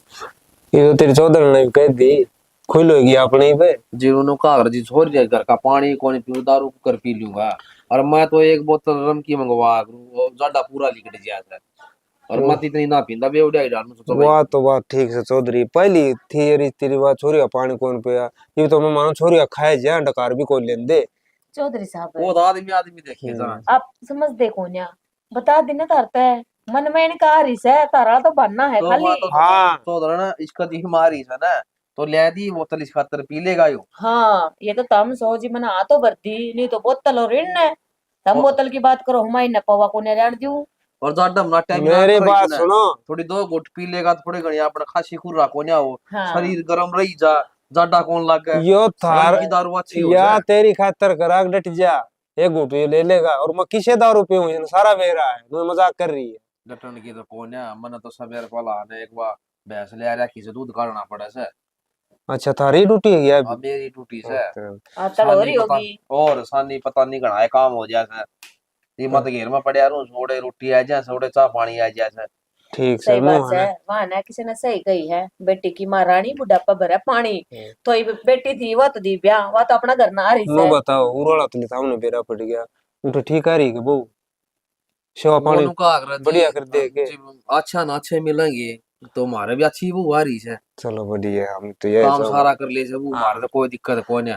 ये तो तेरी चौधरी ने कह दी, खुल होगी अपने ही पे। जीवनों का घर जी छोड़ दिया, घर का पानी कौन पीऊं, दारू कर पी लूंगा। और मैं तो एक बोतल रम की मंगवा करूं, वो ज्यादा पूरा लिकट जाता है। और मत इतनी ना पींदा बेवड़िया ही डालूं सोचो भाई। वाह तो बात ठीक से चौधरी, पहली थी ये तेरी बात, छोरिया पानी कौन पिया, ये तो मैं मानो छोरिया खाए जा डकार भी कोई लेन दे। चौधरी साहब वो तो आदमी आदमी देखे जा। आप समझ देखो ना, बता देना तारता है मन में इनका हरीस है तारा तो बनना है तो खाली। मैं तो हाँ तो ना इसका दी मारी है ना, तो ले दी बोतल इस खातर पी लेगा यो। हाँ ये तो तम सो जी मैंने आ तो भरती नहीं तो बोतल और ऋण है। तम बोतल की बात करो हमारी न पवा को नहीं रेड़ दूं। और ज्यादा ना टाइम ना मेरी करो बात इसने। सुनो, थोड़ी 2 घुट पी लेगा तो थोड़ी घनी अपना खासी खुर रखो ना हो, हाँ शरीर गर्म रही जा, ज्यादा कौन लग गए। यो थार रंग की दारू अच्छी हो या जाए। तेरी खातर कराक डट जा, एक घूट ये ले लेगा और मैं किसे दारू पीऊं, ये सारा बेरा है, मैं मजाक कर रही है। डटन की तो कौन है, मन तो सवेर पला ने एक बार भैंस ले आ रखी से दूध काढ़ना पड़े से। अच्छा थारी ड्यूटी है क्या अब अभी? मेरी टूटी से आजकल हो रही पता, होगी। और सानी पता नहीं घना काम हो जाए से। ये मत घेर में पड़े यार, सोड़े रोटी आ जाए, सोड़े चाह पानी आ जाए से। ठीक से सही बात मुंह है, है वहां ना किसी ने सही कही है, बेटी की महारानी बुढ़ापा भरा पानी। तो ये बेटी थी वो तो दी ब्याह, वो तो अपना घर ना आ रही नो है। बताओ उरोड़ा तो सामने बेरा पड़ गया, उठे ठीक आ रही है बहू, सेवा वो पानी नुका अगर बढ़िया कर दे के। अच्छा ना अच्छे मिलेंगे तो हमारे भी अच्छी वो आ रही है। चलो बढ़िया, हम तो ये काम सब सारा कर ले से वो हमारे तो कोई दिक्कत कोई नहीं।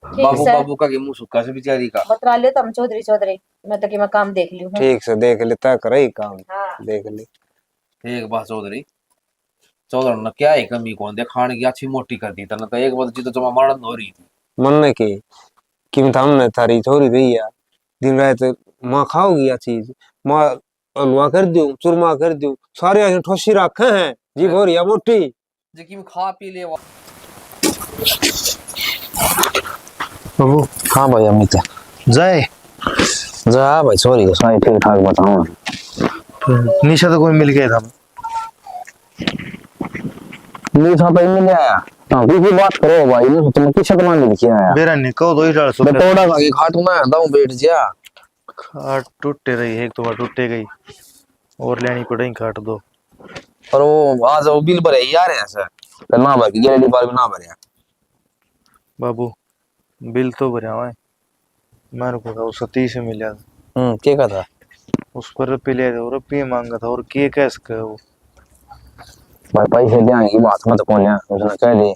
ठीक बाबू से बाबू का के मुंह सुखा से बेचारी का। बतला लियो तुम चौधरी चौधरी, मैं तो कि मैं काम देख ली हूँ। ठीक से देख लेता कर ही काम, हाँ देख ले। एक बात चौधरी, चौधरी ने क्या है कमी कौन दे, खाने की अच्छी मोटी कर दी तो एक बात जी तो जमा मरण हो रही थी। मन ने की कीमत हमने थारी छोरी भैया, दिन रात माँ खाओगी या चीज, माँ हलवा कर दूं, चूरमा कर दूं, सारे ऐसे ठोसी रखे हैं जी भोरिया मोटी। जी कि खा पी ले वो। बाबू हाँ भाई अमित, जाए जा भाई सॉरी को सारी ठीक ठाक बताऊं ना। निशा तो कोई मिल गया था। नहीं था भाई मिल आया, हाँ की बात करो भाई, ने तुम किसे तो मान लिखी आया बेरा नहीं कहो दो ही डाल सो मैं तोड़ा खा के खाटू ना दाऊ बैठ जा। खाट टूटे रही है, एक तो बार टूटे गई और लेनी पड़ेगी खाट दो। और वो आज वो बिल भरे यार है सर, ना भाई गैरेंटी बार भी ना भरे। बाबू बिल तो भरा हुआ है, मेरे को था 30 से मिला था, क्या का था उस पर रुपये ले और रुपये मांगा था, और के कैस का वो भाई, पैसे देंगे की बात मत कौन है, उसने कह दी।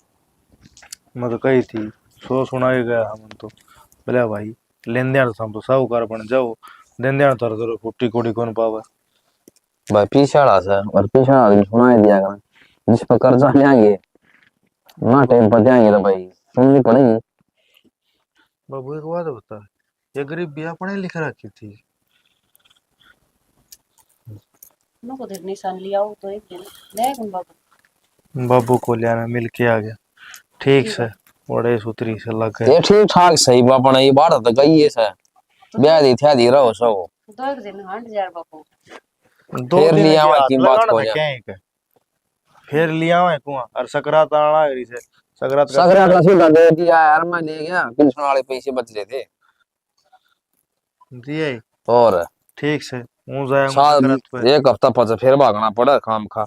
मैं तो कही थी, सो सुना ही गया हम तो, बोले भाई लेन देन तो हम तो साहूकार बन जाओ, लेन देन तो फुट्टी कोड़ी कौन पावा। भाई पीछे वाला सर, और पीछे वाला आदमी सुना ही दिया कर, जिस पर कर्जा लेंगे ना टाइम पर देंगे तो भाई सुननी पड़ेगी। बाबू एक बात बता, ये गरीब बिया पढ़े लिख रखी थी, को देर निशान लिया हो तो एक दिन ले कौन बाबू। बाबू को लिया मिल के आ गया, ठीक से बड़े सूत्री से लग गए। ये ठीक ठाक सही बाप ने ये बात तो गई है सर, ब्याह दी थी दी रहो सब तो एक दिन हट जा बाबू। दो फिर दिन लिया के हुआ हाथ की बात लगाना को था जा। क्या है के? फिर लिया हुआ है कुआं और सकरात आना है से सकरात सगरा का सीधा दे दिया यार, मैं ले गया पेंशन वाले पैसे बच रहे थे। दिए और ठीक से हूं जाएगा साल सकरात पे। एक हफ्ता पचा फिर भागना पड़ा काम खा,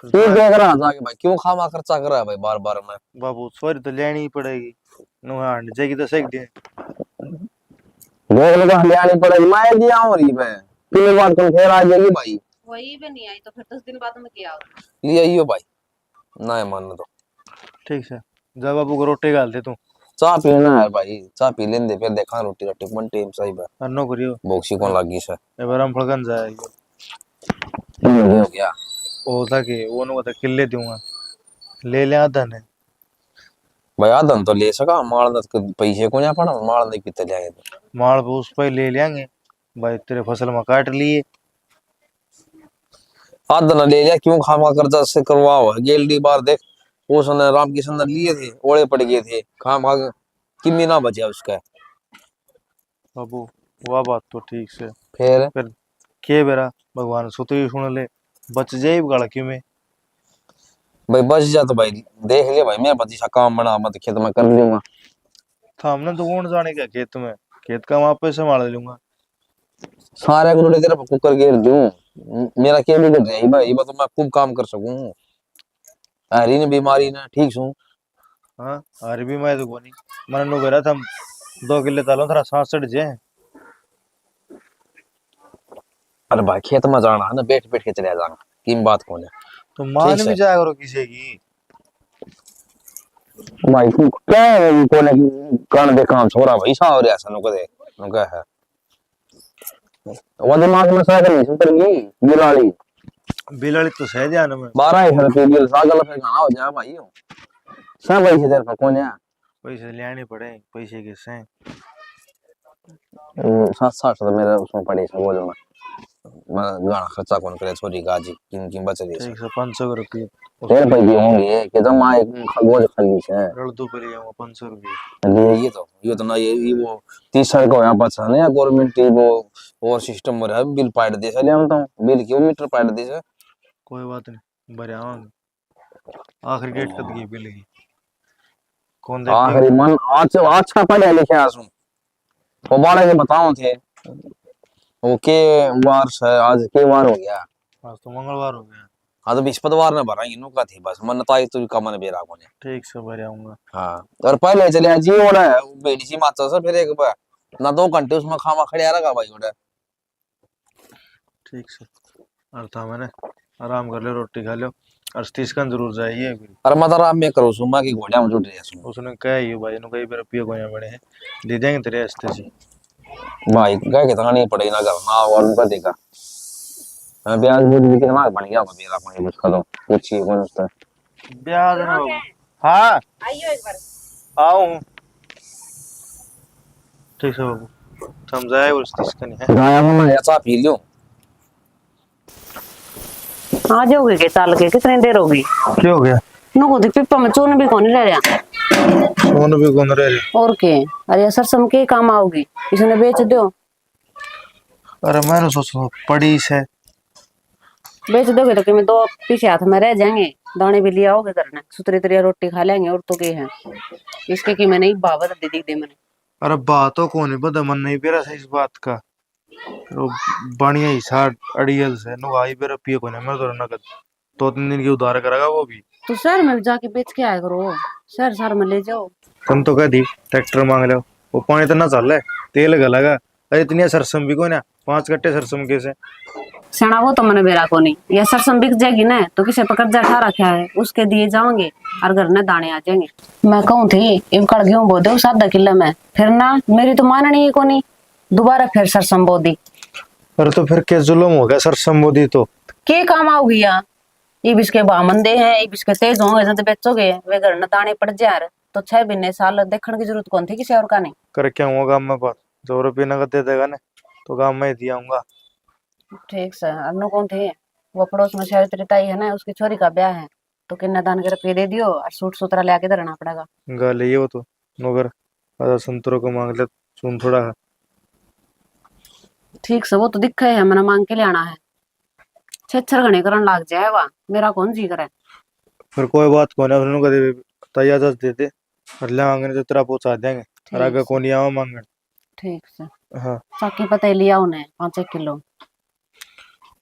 क्यों क्या कर रहा जाके भाई, क्यों खामा खर्चा कर रहा है भाई बार बार में। बाबू सॉरी तो लेनी ही पड़ेगी, नुहान जाएगी तो सेक दे। देख लो हरियाणी पड़ेगी मैं दिया हूँ रही मैं कितने बार तुम फिर आ जाएगी भाई वही भी नहीं आई तो फिर 10 दिन बाद में क्या ले आइयो भाई ना मान तो ठीक है जा बाबू को रोटी गाल दे तू चाह पीना है भाई चाह पी लेंदे फिर देखा रोटी रोटी मन टाइम सही बा अन्नो करियो बोक्सी कौन लागी से ए बार हम फड़कन जाएगी हो गया ओ था कि वो नो था किले दूंगा ले ले आधा ने भाई आदम तो ले सका माल पैसे को ना पड़ा माल नहीं कितने जाए तो माल पे उस पे ले लेंगे भाई तेरे फसल में काट लिए आदम ले लिया क्यों खामा कर्जा से करवाओ गेलडी बार देख वो सन राम किशन ने लिए थे ओले पड़ गए थे खाम खा किमी ना बचा उसका बाबू वह बात तो ठीक से फिर के बेरा भगवान सुतरी सुन ले बच जाए गाड़ क्यों में भाई बच जा तो भाई देख ले भाई मैं पति सा काम बना मत खेत में कर लूंगा था हमने तो कौन जाने क्या खेत में खेत का वहां पे संभाल लूंगा सारे को तेरा कुकर घेर दूं मेरा क्या बिगड़ जाए भाई तो मैं खूब काम कर सकूं हरी ने बीमारी ना ठीक छू हाँ अरे भी मैं तो कोनी मन नो बेरा था 2 किले तालो थरा सांस चढ़ जाए अरे भाई खेत में जाना है ना बैठ बैठ के चले जाना की बात कौन है तो मान ठीक भी है। जाया करो किसी की भाई तू क्या कोने कण दे काम छोरा भाई सा और ऐसा नो कह है वो दिमाग में सागर नहीं सुतर गई बिलाड़ी बिलाड़ी तो सह ध्यान में 12 रुपए की सागर पे गाना हो जा भाई सब भाई से तेरे पर कौन है पैसे लेने पड़े पैसे के से 7-8 तो मेरे उसमें पड़े सब बोलो मैं गाना खर्चा कौन करे छोरी का जी किन बच रही है 500 रुपये तेरे पे भी होंगे कि जब मां एक खगोज खली है रड़ दो पे लिया 500 रुपये ले ये तो ना ये वो 30 साल का होया बच्चा ने गवर्नमेंट की वो और सिस्टम में है बिल पाइट दे चले हम तो बिल क्यों मीटर पाइट दे से कोई बात नहीं भरे आवांगे आखिरी डेट कद की बिल की कौन देख आखिरी मन आज अच्छा पढ़े लिखे आसू वो बाड़े के बताओ थे वो के वार से आज के वार हो गया आज तो मंगलवार हो गया हाँ तो बृहस्पतिवार ने भरा इनो का थी बस मन ताई तो का मन बेरा कोने ठीक से भरे आऊंगा हाँ और पहले चले जी ओड़ा है बेटी सी माता से फिर एक बार ना 2 घंटे उसमें खामा खड़े रखा भाई ओड़ा ठीक से और था मैंने आराम कर ले रोटी खा लो और स्टेशन जरूर जाइए अरे मत आराम में करो सुमा की घोड़ा में जुट रही उसने कहा ये भाई नु कई बार पियो कोया बने हैं दे देंगे तेरे रास्ते से भाई क्या कितना नहीं पड़ेगा ना घर ना और उनका देखा मैं ब्याज भी कितना बन गया मेरा पानी मुझका तो कुछ ही कौन उसका ब्याज ना हाँ आइयो एक बार आओ ठीक है बाबू समझाए और स्टेशन है गाया मैं ऐसा पी लियो आ जाओगे के चाल के कितनी देर होगी क्या हो गया नो को पिप्पा में चून भी कौन रह रहा सोन भी कौन रहे और के अरे सरसम के काम आओगी इसने बेच दो अरे मैंने सोचा पड़ी से बेच दोगे तो कि मैं 2 पीछे हाथ में रह जाएंगे दाने भी लिया आओगे करना सुतरी तरिया रोटी खा लेंगे और तो के है इसके कि मैंने एक बाबा दे दी मैंने अरे बातों को नहीं पता मन नहीं पेरा इस बात का तो बढ़िया ही साठ अड़ियल से नु आई बेरा पिए को नहीं मैं तो नगद 2-3 दिन की उधार करेगा वो भी तो शहर में जाके बेच के आया करो शहर में ले जाओ तुम तो कह दी ट्रैक्टर मांग लो वो पानी तो ना चल रहा है तेल गलागा अरे इतनी सरसम भी को ना 5 कट्टे सरसम के से सेना वो तो मैंने बेरा को नहीं या सरसम बिक जाएगी ना तो किसे पकड़ जा ठा रखा है उसके दिए जाओगे और घर में दाने आ जाएंगे मैं कहूँ थी इनकड़ गेहूं बो दो 7 किलो में फिर ना मेरी तो माननी है को नहीं दोबारा फिर सरसम बो दी अरे तो फिर क्या जुल्म हो गया सरसम बोदी तो के काम आओगी यार ये बिस्के बामंदे हैं ये बिस्के तेज होंगे जब बेचोगे वे घर में दाने पड़ जा तो 6 महीने साल देखने की जरूरत कौन थी किसी और का नहीं कर क्या हुआ गाँव में बात 2 रुपये नगद दे देगा ना तो गाँव में ही दिया हूँ ठीक से अन्नू कौन थे वो पड़ोस में शायद ताई है ना उसकी छोरी का ब्याह है तो किन्ना दान के रुपये दे दियो और सूट सुतरा ले आके धरना पड़ेगा गाल ये वो तो नौकर आधा संतरों को मांग ले सुन थोड़ा है ठीक से वो तो दिखा है मैंने मांग के ले आना है 6 घने करन लाग जाएगा मेरा कौन जी करे फिर कोई बात कौन है उन्होंने कदे तैयार दे दे और ले मांगने तो तेरा पहुंचा देंगे और आगे कौन ही आवा मांगने ठीक से हाँ चाकी पता ही लिया उन्हें 5 किलो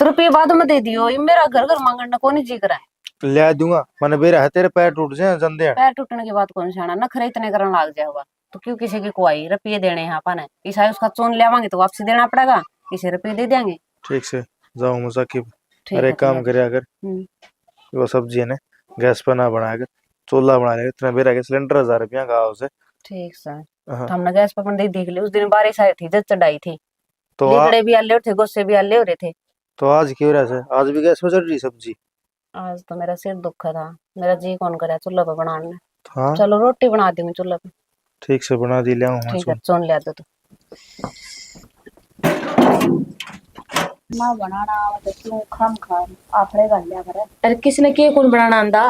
तो रुपये बाद में दे दियो ये मेरा घर घर मांगना कौन जी करे ले दूंगा मैंने बेरा है तेरे पैर टूट जाए जंदे पैर टूटने के बाद कौन से आना नखरे इतने करन लाग जाएगा तो क्यों किसी की कोई रुपये देने हैं अपन है ईसा उसका चोन लेवांगे तो वापसी देना पड़ेगा, किसी रुपये दे देंगे। ठीक से जाओ मुसाकिब। ठीक अरे है, काम ठीक करे अगर हम्म। वो सब्जी है ना गैस पर ना बना कर चूल्हा बना लेगा, इतना बेरा के सिलेंडर 1000 रुपया का उसे। ठीक सर। हाँ। तो हमने गैस पर देख लिया उस दिन बारिश आई थी, जब चढ़ाई थी, तो लीगड़े भी आले थे, गुस्से भी आले हो रहे थे। तो आज क्यों रहा से आज भी गैस पर चल रही सब्जी? आज तो मेरा सिर दुखा था, मेरा जी कौन करे चूल्हा पे बनाने। हाँ चलो रोटी बना दूंगी चूल्हा पे। ठीक से बना दी, ले आऊं ठीक है, चोन ले दो तो। मां बनाना तो क्यों खम खाम आपड़े कर लिया करे। अरे किसने के कौन बनाना आंदा?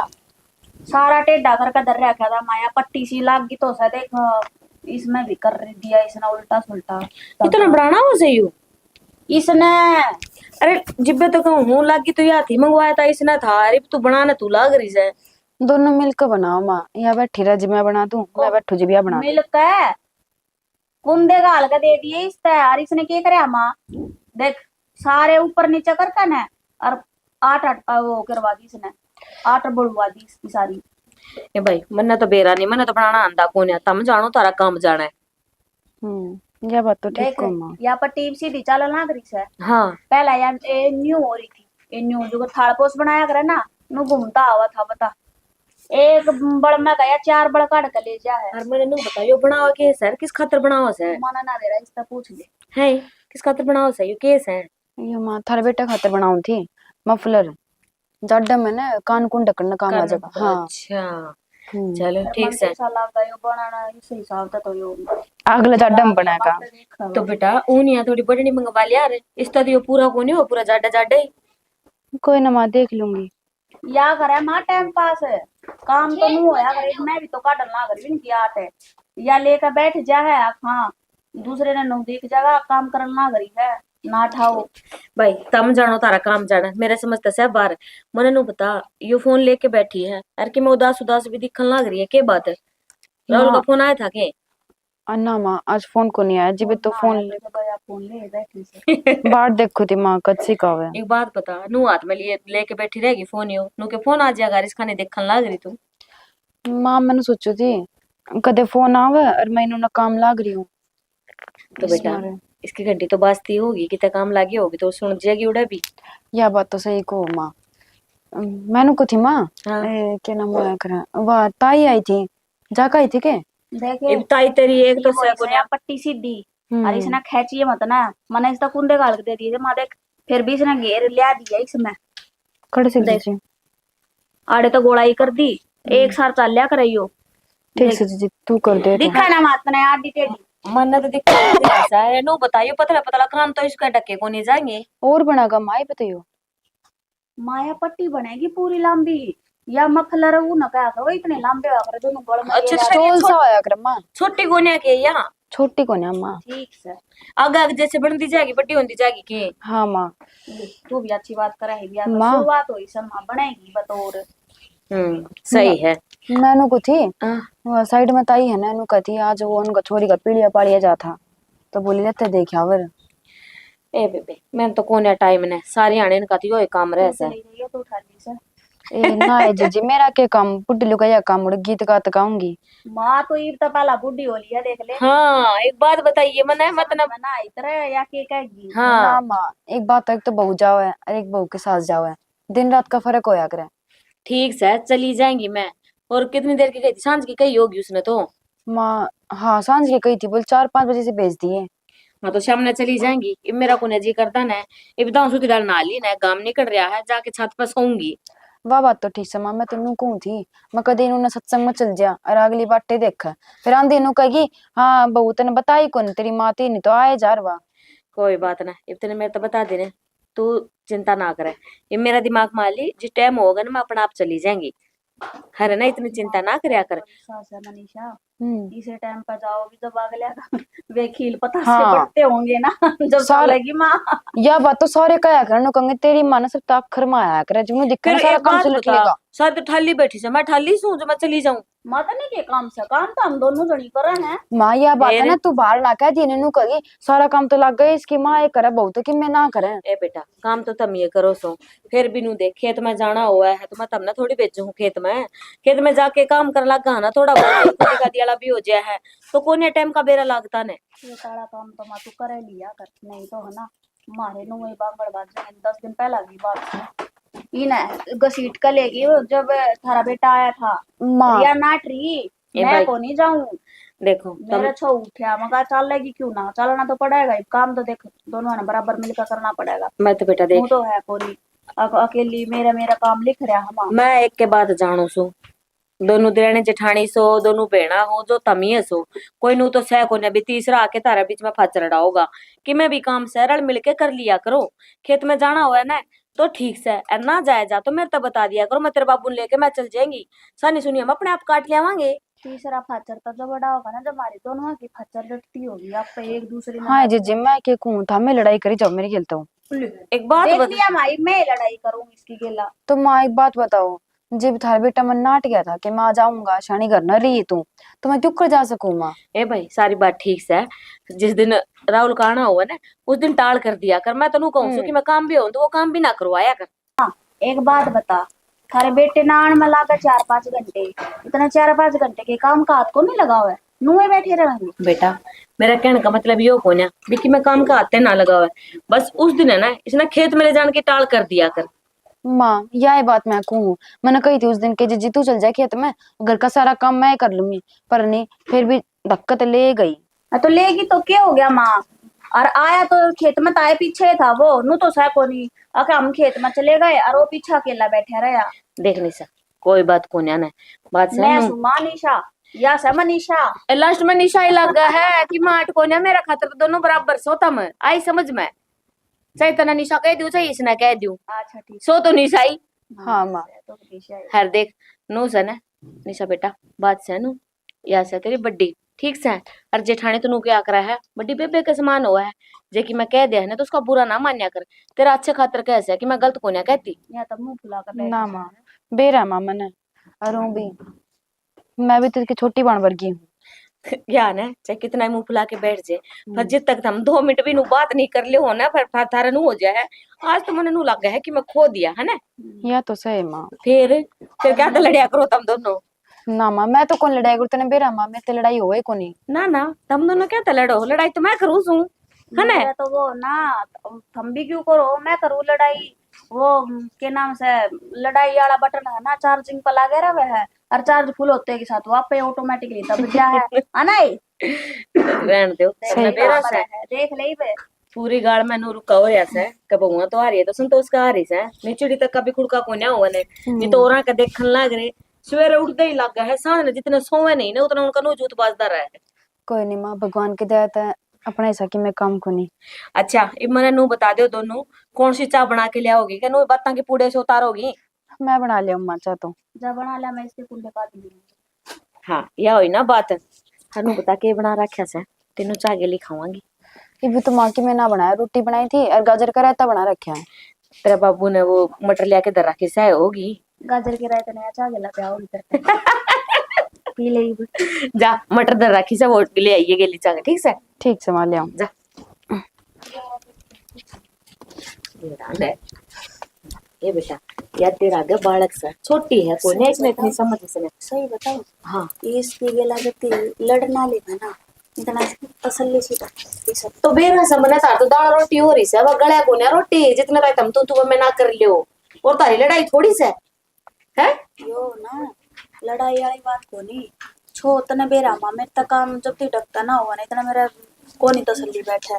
सारा टेढ़ा करके धर रखा था, माया पट्टी सी लाग गई तो सा देख इसमें भी कर दिया इसने उल्टा सुल्टा। इतना बनाना हो सही हो इसने अरे जिब्बे तो कहूँ हूँ लागी तो या थी मंगवाया था इसने था। अरे तू बनाना तू लाग रही है। दोनों मिलकर बनाओ माँ, यहाँ बैठी रह जी मैं बना दूं, मैं बैठू जी भी बना दूं। मिल के कुंदे गाल के दे दिए इस तैयार इसने क्या करे माँ देख सारे ऊपर नीचे करके ना और आठ आठ वो करवा दी इसने, आठ बुलवा दी इसकी सारी। ए भाई मन्ने तो बेरा नहीं, मन्ने तो बनाना आंदा कौन है, तम जानो तारा काम जाना है। यह बात तो ठीक देख हो माँ। यहाँ पर टीम सीधी चल ना करी से हाँ पहला यार ए न्यू हो रही थी, ए न्यू जो थाल पोस बनाया करे ना नु घूमता आवा था बता, एक बड़ में गया 4 बड़ काट के ले जा है। और मैंने नु बतायो बनावा के सर किस खातर बनावा से माना ना दे रहा इसका पूछ ले है, किस खातर बनावा से यो केस है। ये माँ थारे बेटा खातर बनाऊं थी मफलर, जाडा में ना कान कुन ढकना काम आ जाएगा। हाँ अच्छा चलो ठीक से। साला गयो बनाना इस हिसाब से तो यो अगले जाडा में बनाएगा। तो बेटा ऊन या थोड़ी बड़नी मंगवा लिया रे, इस तरह यो पूरा को नहीं हो, पूरा जाडा जाडा ही। कोई ना माँ देख लूंगी। या करे माँ टाइम पास है काम तो नहीं होया करे, मैं भी तो काटन ना करी इनकी आट है या लेकर बैठ जा है। हाँ दूसरे ने नो देख जागा काम करन ना करी है ना ठाओ। भाई तम जानो तारा काम जाना, मेरे समझते से बार मने नु बता यो फोन लेके बैठी है अरे कि मैं उदास उदास भी दिखन लग रही है, के बात है? राहुल का फोन आया था के? अन्ना माँ आज फोन को नहीं आया जी, भी तो फोन फोन ले बैठी से बाहर देखो थी माँ कच्ची का है। एक बात बता, नु हाथ में लिए लेके बैठी रहेगी फोन, यो नु के फोन आ जाएगा इसका नहीं देखन लग रही तू। माँ मैंने सोचो थी कदे फोन आवे और मैं इन्होंने काम लाग रही हूँ तो बेटा इसकी घंटी तो बाजती होगी, कितना काम लागी होगी तो सुन जाएगी उड़ा भी। यह बात तो सही को माँ। मैंने को थी माँ हाँ। क्या नाम हुआ करा वाह ताई आई थी, जाका आई थी के? देखे ताई तेरी एक तो ये बोले पट्टी सीधी और इसने खींची मत ना मैंने इसका कुंदे गाल के दे दिए माँ देख, फिर भी इसने घेर लिया दिया इसमें कड़े से दीजिए। आड़े तो गोलाई कर दी एक सार चल लिया करियो। ठीक से जी तू कर दे तो। दिखा ना मात ने आडी टेढ़ी मन तो दिखता ऐसा है नो बताइयो पतला पतला काम तो इसका डके को नहीं जाएंगे। और बनागा माँ ही बताइयो। माया पट्टी बनेगी पूरी लंबी या मफलर वो न क्या करो इतने लंबे हो कर दोनों गल में अच्छा, स्टोल सा होया कर माँ, छोटी गोनिया के यहाँ छोटी को ना माँ। ठीक से आगे आगे जैसे बनती जाएगी बड़ी होती जाएगी के। हाँ माँ तू भी अच्छी बात करे है बिया तो माँ। शुरुआत हुई सब माँ बनेगी बतौर। सही है। मैनू को थी हाँ। वो साइड में ताई है ना नु कहती आज वो उनका छोरी का पीलिया पालिया जा था तो बोली लेते देखा वर ए बेबे मैं तो कोने टाइम ने सारी आने का तो यो काम रह से ये तो उठा ली से ए ना है जी मेरा के काम बुड्ढी लुका या काम उड़ गीत गात गाऊंगी। माँ तो ईब तो पहला बुढ़ी हो लिया देख ले। हाँ एक बात बताइए मने मतलब ना इतरे या के कहेगी। हाँ ना माँ एक बात एक तो बहू जाओ है और एक बहू के साथ जाओ है, दिन रात का फर्क होया करे। ठीक से चली जाएंगी मैं। और कितनी देर की गई थी? सांझ की कही होगी उसने तो। माँ हाँ सांझ के कही थी बोल 4-5 बजे से भेज दिए। हाँ तो शाम ने चली जाएंगी। अब मेरा को जी करता ना ये बताऊं सुती डाल नाली ना गाम निकल रहा है जाके छत पर सोऊंगी। वाह बात तो ठीक से माँ मैं तेनू कहूँ थी मैं कदे इन्होंने सत्संग में चल जा और अगली बाटे देख फिर आंधी इनू कहेगी हाँ बहू तने बताई कौन तेरी माँ थी नहीं तो आए जा रहा। कोई बात ना इतने मेरे तो बता देने, तू चिंता ना करे। ये मेरा दिमाग मान ली जिस टाइम होगा ना मैं अपने आप चली जाएंगी, है ना, इतनी चिंता ना करया कर। मनीषा इसे टाइम पर जाओगी जब अगले वे खील पता से हाँ। पड़ते होंगे ना जब चलेगी माँ। यह बात तो सारे कहा कर कहेंगे तेरी माँ ने सब ताखर में आया करे जो दिक्कत सारा काम से लुट लेगा। शायद ठाली बैठी से मैं ठाली सू जो मैं चली जाऊं। मत नहीं के काम से काम तो हम दोनों जनी कर रहे हैं। माँ यह बात है मेरे- ना, तू बाहर ना कह दी नू कही सारा काम तो लग गए इसकी माँ ये करे बहुत कि मैं ना करे। ए बेटा काम तो तुम ये करो सो, फिर भी नू देख खेत में जाना हुआ है तो मैं तब ना थोड़ी भेजू खेत में जाके काम कर लगा ना थोड़ा बहुत का दियाला भी हो जाए है तो कोने टाइम का बेरा लगता ने। ये सारा काम तो मैं तू करे लिया कर, नहीं तो है ना मारे नु वही बांगड़ बाज जाए। 10 दिन पहला की बात है ये ना घसीट कर लेगी वो जब थारा बेटा आया था माँ या नाटरी ए मैं भाई, को नहीं जाऊं। देखो मेरा छो उठा मगा चल लेगी क्यों ना, चलना तो पड़ेगा ही, काम तो देख दोनों ने बराबर मिलकर करना पड़ेगा। मैं तो बेटा देख तू तो है कोनी अकेली मेरा मेरा काम लिख रहा हम। मैं एक के बाद जानो सो, दोनों देने जेठानी सो दोनों बेड़ा हो जो तमी सो कोई नू तो सह को भी तीसरा आके तारा बीच में फचरड़ा होगा कि मैं भी काम सरल मिलके कर लिया करो। खेत में जाना हुआ है ना तो ठीक से और ना जाए जा तो मेरे तो बता दिया करो, मैं तेरे बाबू ने लेके मैं चल जाएंगी। सानी सुनी हम अपने आप काट लेवांगे। तीसरा फचर तो जब बड़ा होगा ना जब हमारी दोनों की फचर लटती होगी आप पे एक दूसरे में। हाँ जीजी मैं के कहूँ था मैं लड़ाई करी जाओ मेरी खेलता हूँ। एक बात देख बता, लिया माई मैं लड़ाई करूंगी इसकी गेला। तो माँ एक बात बताओ, जब थारा बेटा मन नाट गया था कि मैं आ जाऊंगा शानी घर न रही तू तो मैं क्यों कर जा सकूं माँ। ए भाई सारी बात ठीक से है, जिस दिन राहुल का आना हुआ ना उस दिन टाल कर दिया कर। मैं तनु कहूँ कि मैं काम भी हूं तो वो काम भी ना करवाया कर। एक बात बता, थारे बेटे ना आने में लागा 4-5 घंटे, इतना 4-5 घंटे के काम का हाथ को नहीं लगा हुआ है, नुए बैठे रहेंगे। बेटा मेरा कहने का मतलब यो को ना कि मैं काम का हाथ ना लगा हुआ है, बस उस दिन है ना इसने खेत में ले जाने की टाल कर दिया कर। माँ यह बात मैं कहूँ, मैंने कही थी उस दिन के जीजी तू चल जाए खेत में घर का सारा काम मैं कर लूंगी, पर नहीं फिर भी दिक्कत ले गई। तो लेगी तो क्या हो गया माँ, और आया तो खेत में ताए पीछे था वो नु तो सह को नहीं आके हम खेत में चले गए और वो पीछे अकेला बैठा रहा। देख नहीं सक कोई बात को ना बात मैं से सुमा निशा या सम निशा लास्ट में निशा ही लगा है कि माट को ना मेरा खातर तो दोनों बराबर सोता मैं आई समझ में, चाहे तना निशा कह दू चाहे इसने कह दू अच्छा ठीक सो तो निशा ही। हाँ माँ तो निशा है। हर देख नो से ना निशा बेटा बात से नु या से तेरी बड्डी ठीक से और जेठानी तो नु क्या करा है बड्डी बेबे के समान हुआ है जे कि मैं कह दिया है ना तो उसका बुरा ना मान्या कर, तेरा अच्छे खातर कैसे है कि मैं गलत को ना कहती। या तो मुंह फुला कर बैठ ना माँ बेरा माँ मैंने अरू भी मैं भी तेरी छोटी बन वर्गी हूँ। ज्ञान है चाहे कितना ही मुंह फुला के बैठ जाए पर जब तक हम 2 मिनट भी नु बात नहीं कर ले हो ना फिर थारा नु हो जाए। आज तो मैंने नु लगा है कि मैं खो दिया है ना, यह तो सही माँ। फिर क्या तो लड़िया करो तुम दोनों। ना माँ मैं तो कौन लड़ाई करू तेने बेरा माँ मेरे तो लड़ाई हो को नहीं। ना ना तुम दोनों क्या तो लड़ो, लड़ाई तो मैं करूँ सू है ना। मेरा तो वो ना हम भी क्यों करो मैं करूँ लड़ाई, वो के नाम से लड़ाई वाला बटन है ना चार्जिंग पर लगे रहे है और चार्ज फुल होते के साथ वहाँ पे ऑटोमेटिकली दब गया है ना रहन दो सही बेरा से देख ले बे पूरी गाड़ में नु रुका हो ऐसे कब हुआ तो आ रही है तो संतोष का आ रही है निचड़ी तक कभी खुड़का को ना हुआ ने जी तो औरा का देखन लाग रहे सवेरे उठते ही लग गया है सामने जितने सोवे नहीं ना उतना उनका नो जूत बाजदा रहा है। कोई नहीं माँ भगवान की दया है अपना ऐसा कि मैं काम को नहीं। अच्छा अब मैंने नु बता दो दोनों कौन सी चाय बना के लियाओगी क्या नु बातां के पूड़े से उतारोगी। मैं बना लिया माँ चाह तो जब बना लिया मैं इसके कुंडे काट दूंगी। हाँ यह हुई ना बात, हनु बता के बना रखा से तीनों चाय के लिए खावांगी। ये भी तो माँ की मैं ना बनाया रोटी बनाई थी और गाजर का रायता बना रखा है। तेरा बाबू ने वो मटर लिया के दर रखी से होगी गाजर के रायते नया चाह गला प्याओ इधर पी ले जा मटर दर रखी से वो ले आइए गेली चाय ठीक से। ठीक से माँ ले आऊँ जा ये बेटा यार तेरा आगे बालक सा छोटी है कोई नहीं इसमें इतनी समझ इसमें सही बताओ हाँ इसकी गेला जब लड़ना लेगा ना इतना तसल्ली से तो बेरा समझना तार तो दाल रोटी हो रही से अब गला को ना रोटी जितना राय तुम तो मैं ना कर लियो और तारी लड़ाई थोड़ी से है यो ना लड़ाई वाली बात को नहीं छो तने बेरा माँ मेरे तक काम जब तक डकता ना हुआ नहीं इतना मेरा कौन ही तसल्ली बैठा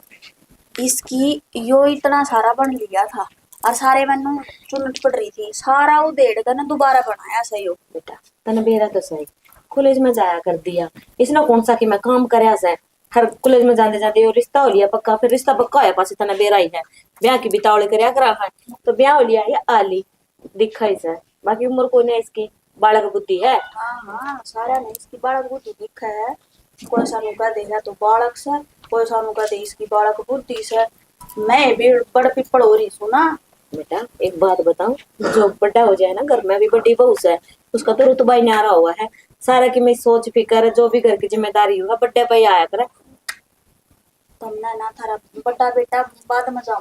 इसकी यो इतना सारा बन लिया था और सारे मैंने चुनट पड़ रही थी सारा वो डेढ़ का ना दोबारा बनाया सही हो बेटा तने बेरा तो सही कॉलेज में जाया कर दिया इसने कौन सा कि मैं काम करया से हर कॉलेज में जाते जाते यो रिश्ता हो लिया पक्का फिर रिश्ता पक्का है पास इतना बेरा ही है ब्याह की बितावली करया करा है तो ब्याह हो लिया या आली दिखा ही से बाकी उम्र कोई नहीं इसकी बालक बुद्धि है। हाँ सारा नहीं इसकी बालक बुद्धि दिखा है कोई सानू का देगा तो बालक से कोई सानू का दे इसकी बालक बुद्धि से मैं भी बड़ पिपड़ हो रही सुना। बेटा एक बात बताऊं जो बड़ा हो जाए ना घर में भी बड़ी बहू है उसका तो रुतबा ही न्यारा हुआ है सारा की मैं सोच फिकर जो भी घर की जिम्मेदारी होगा बर्थडे पे ही आया करे। तुमने ना थारा बड़ा बेटा बाद में जाओ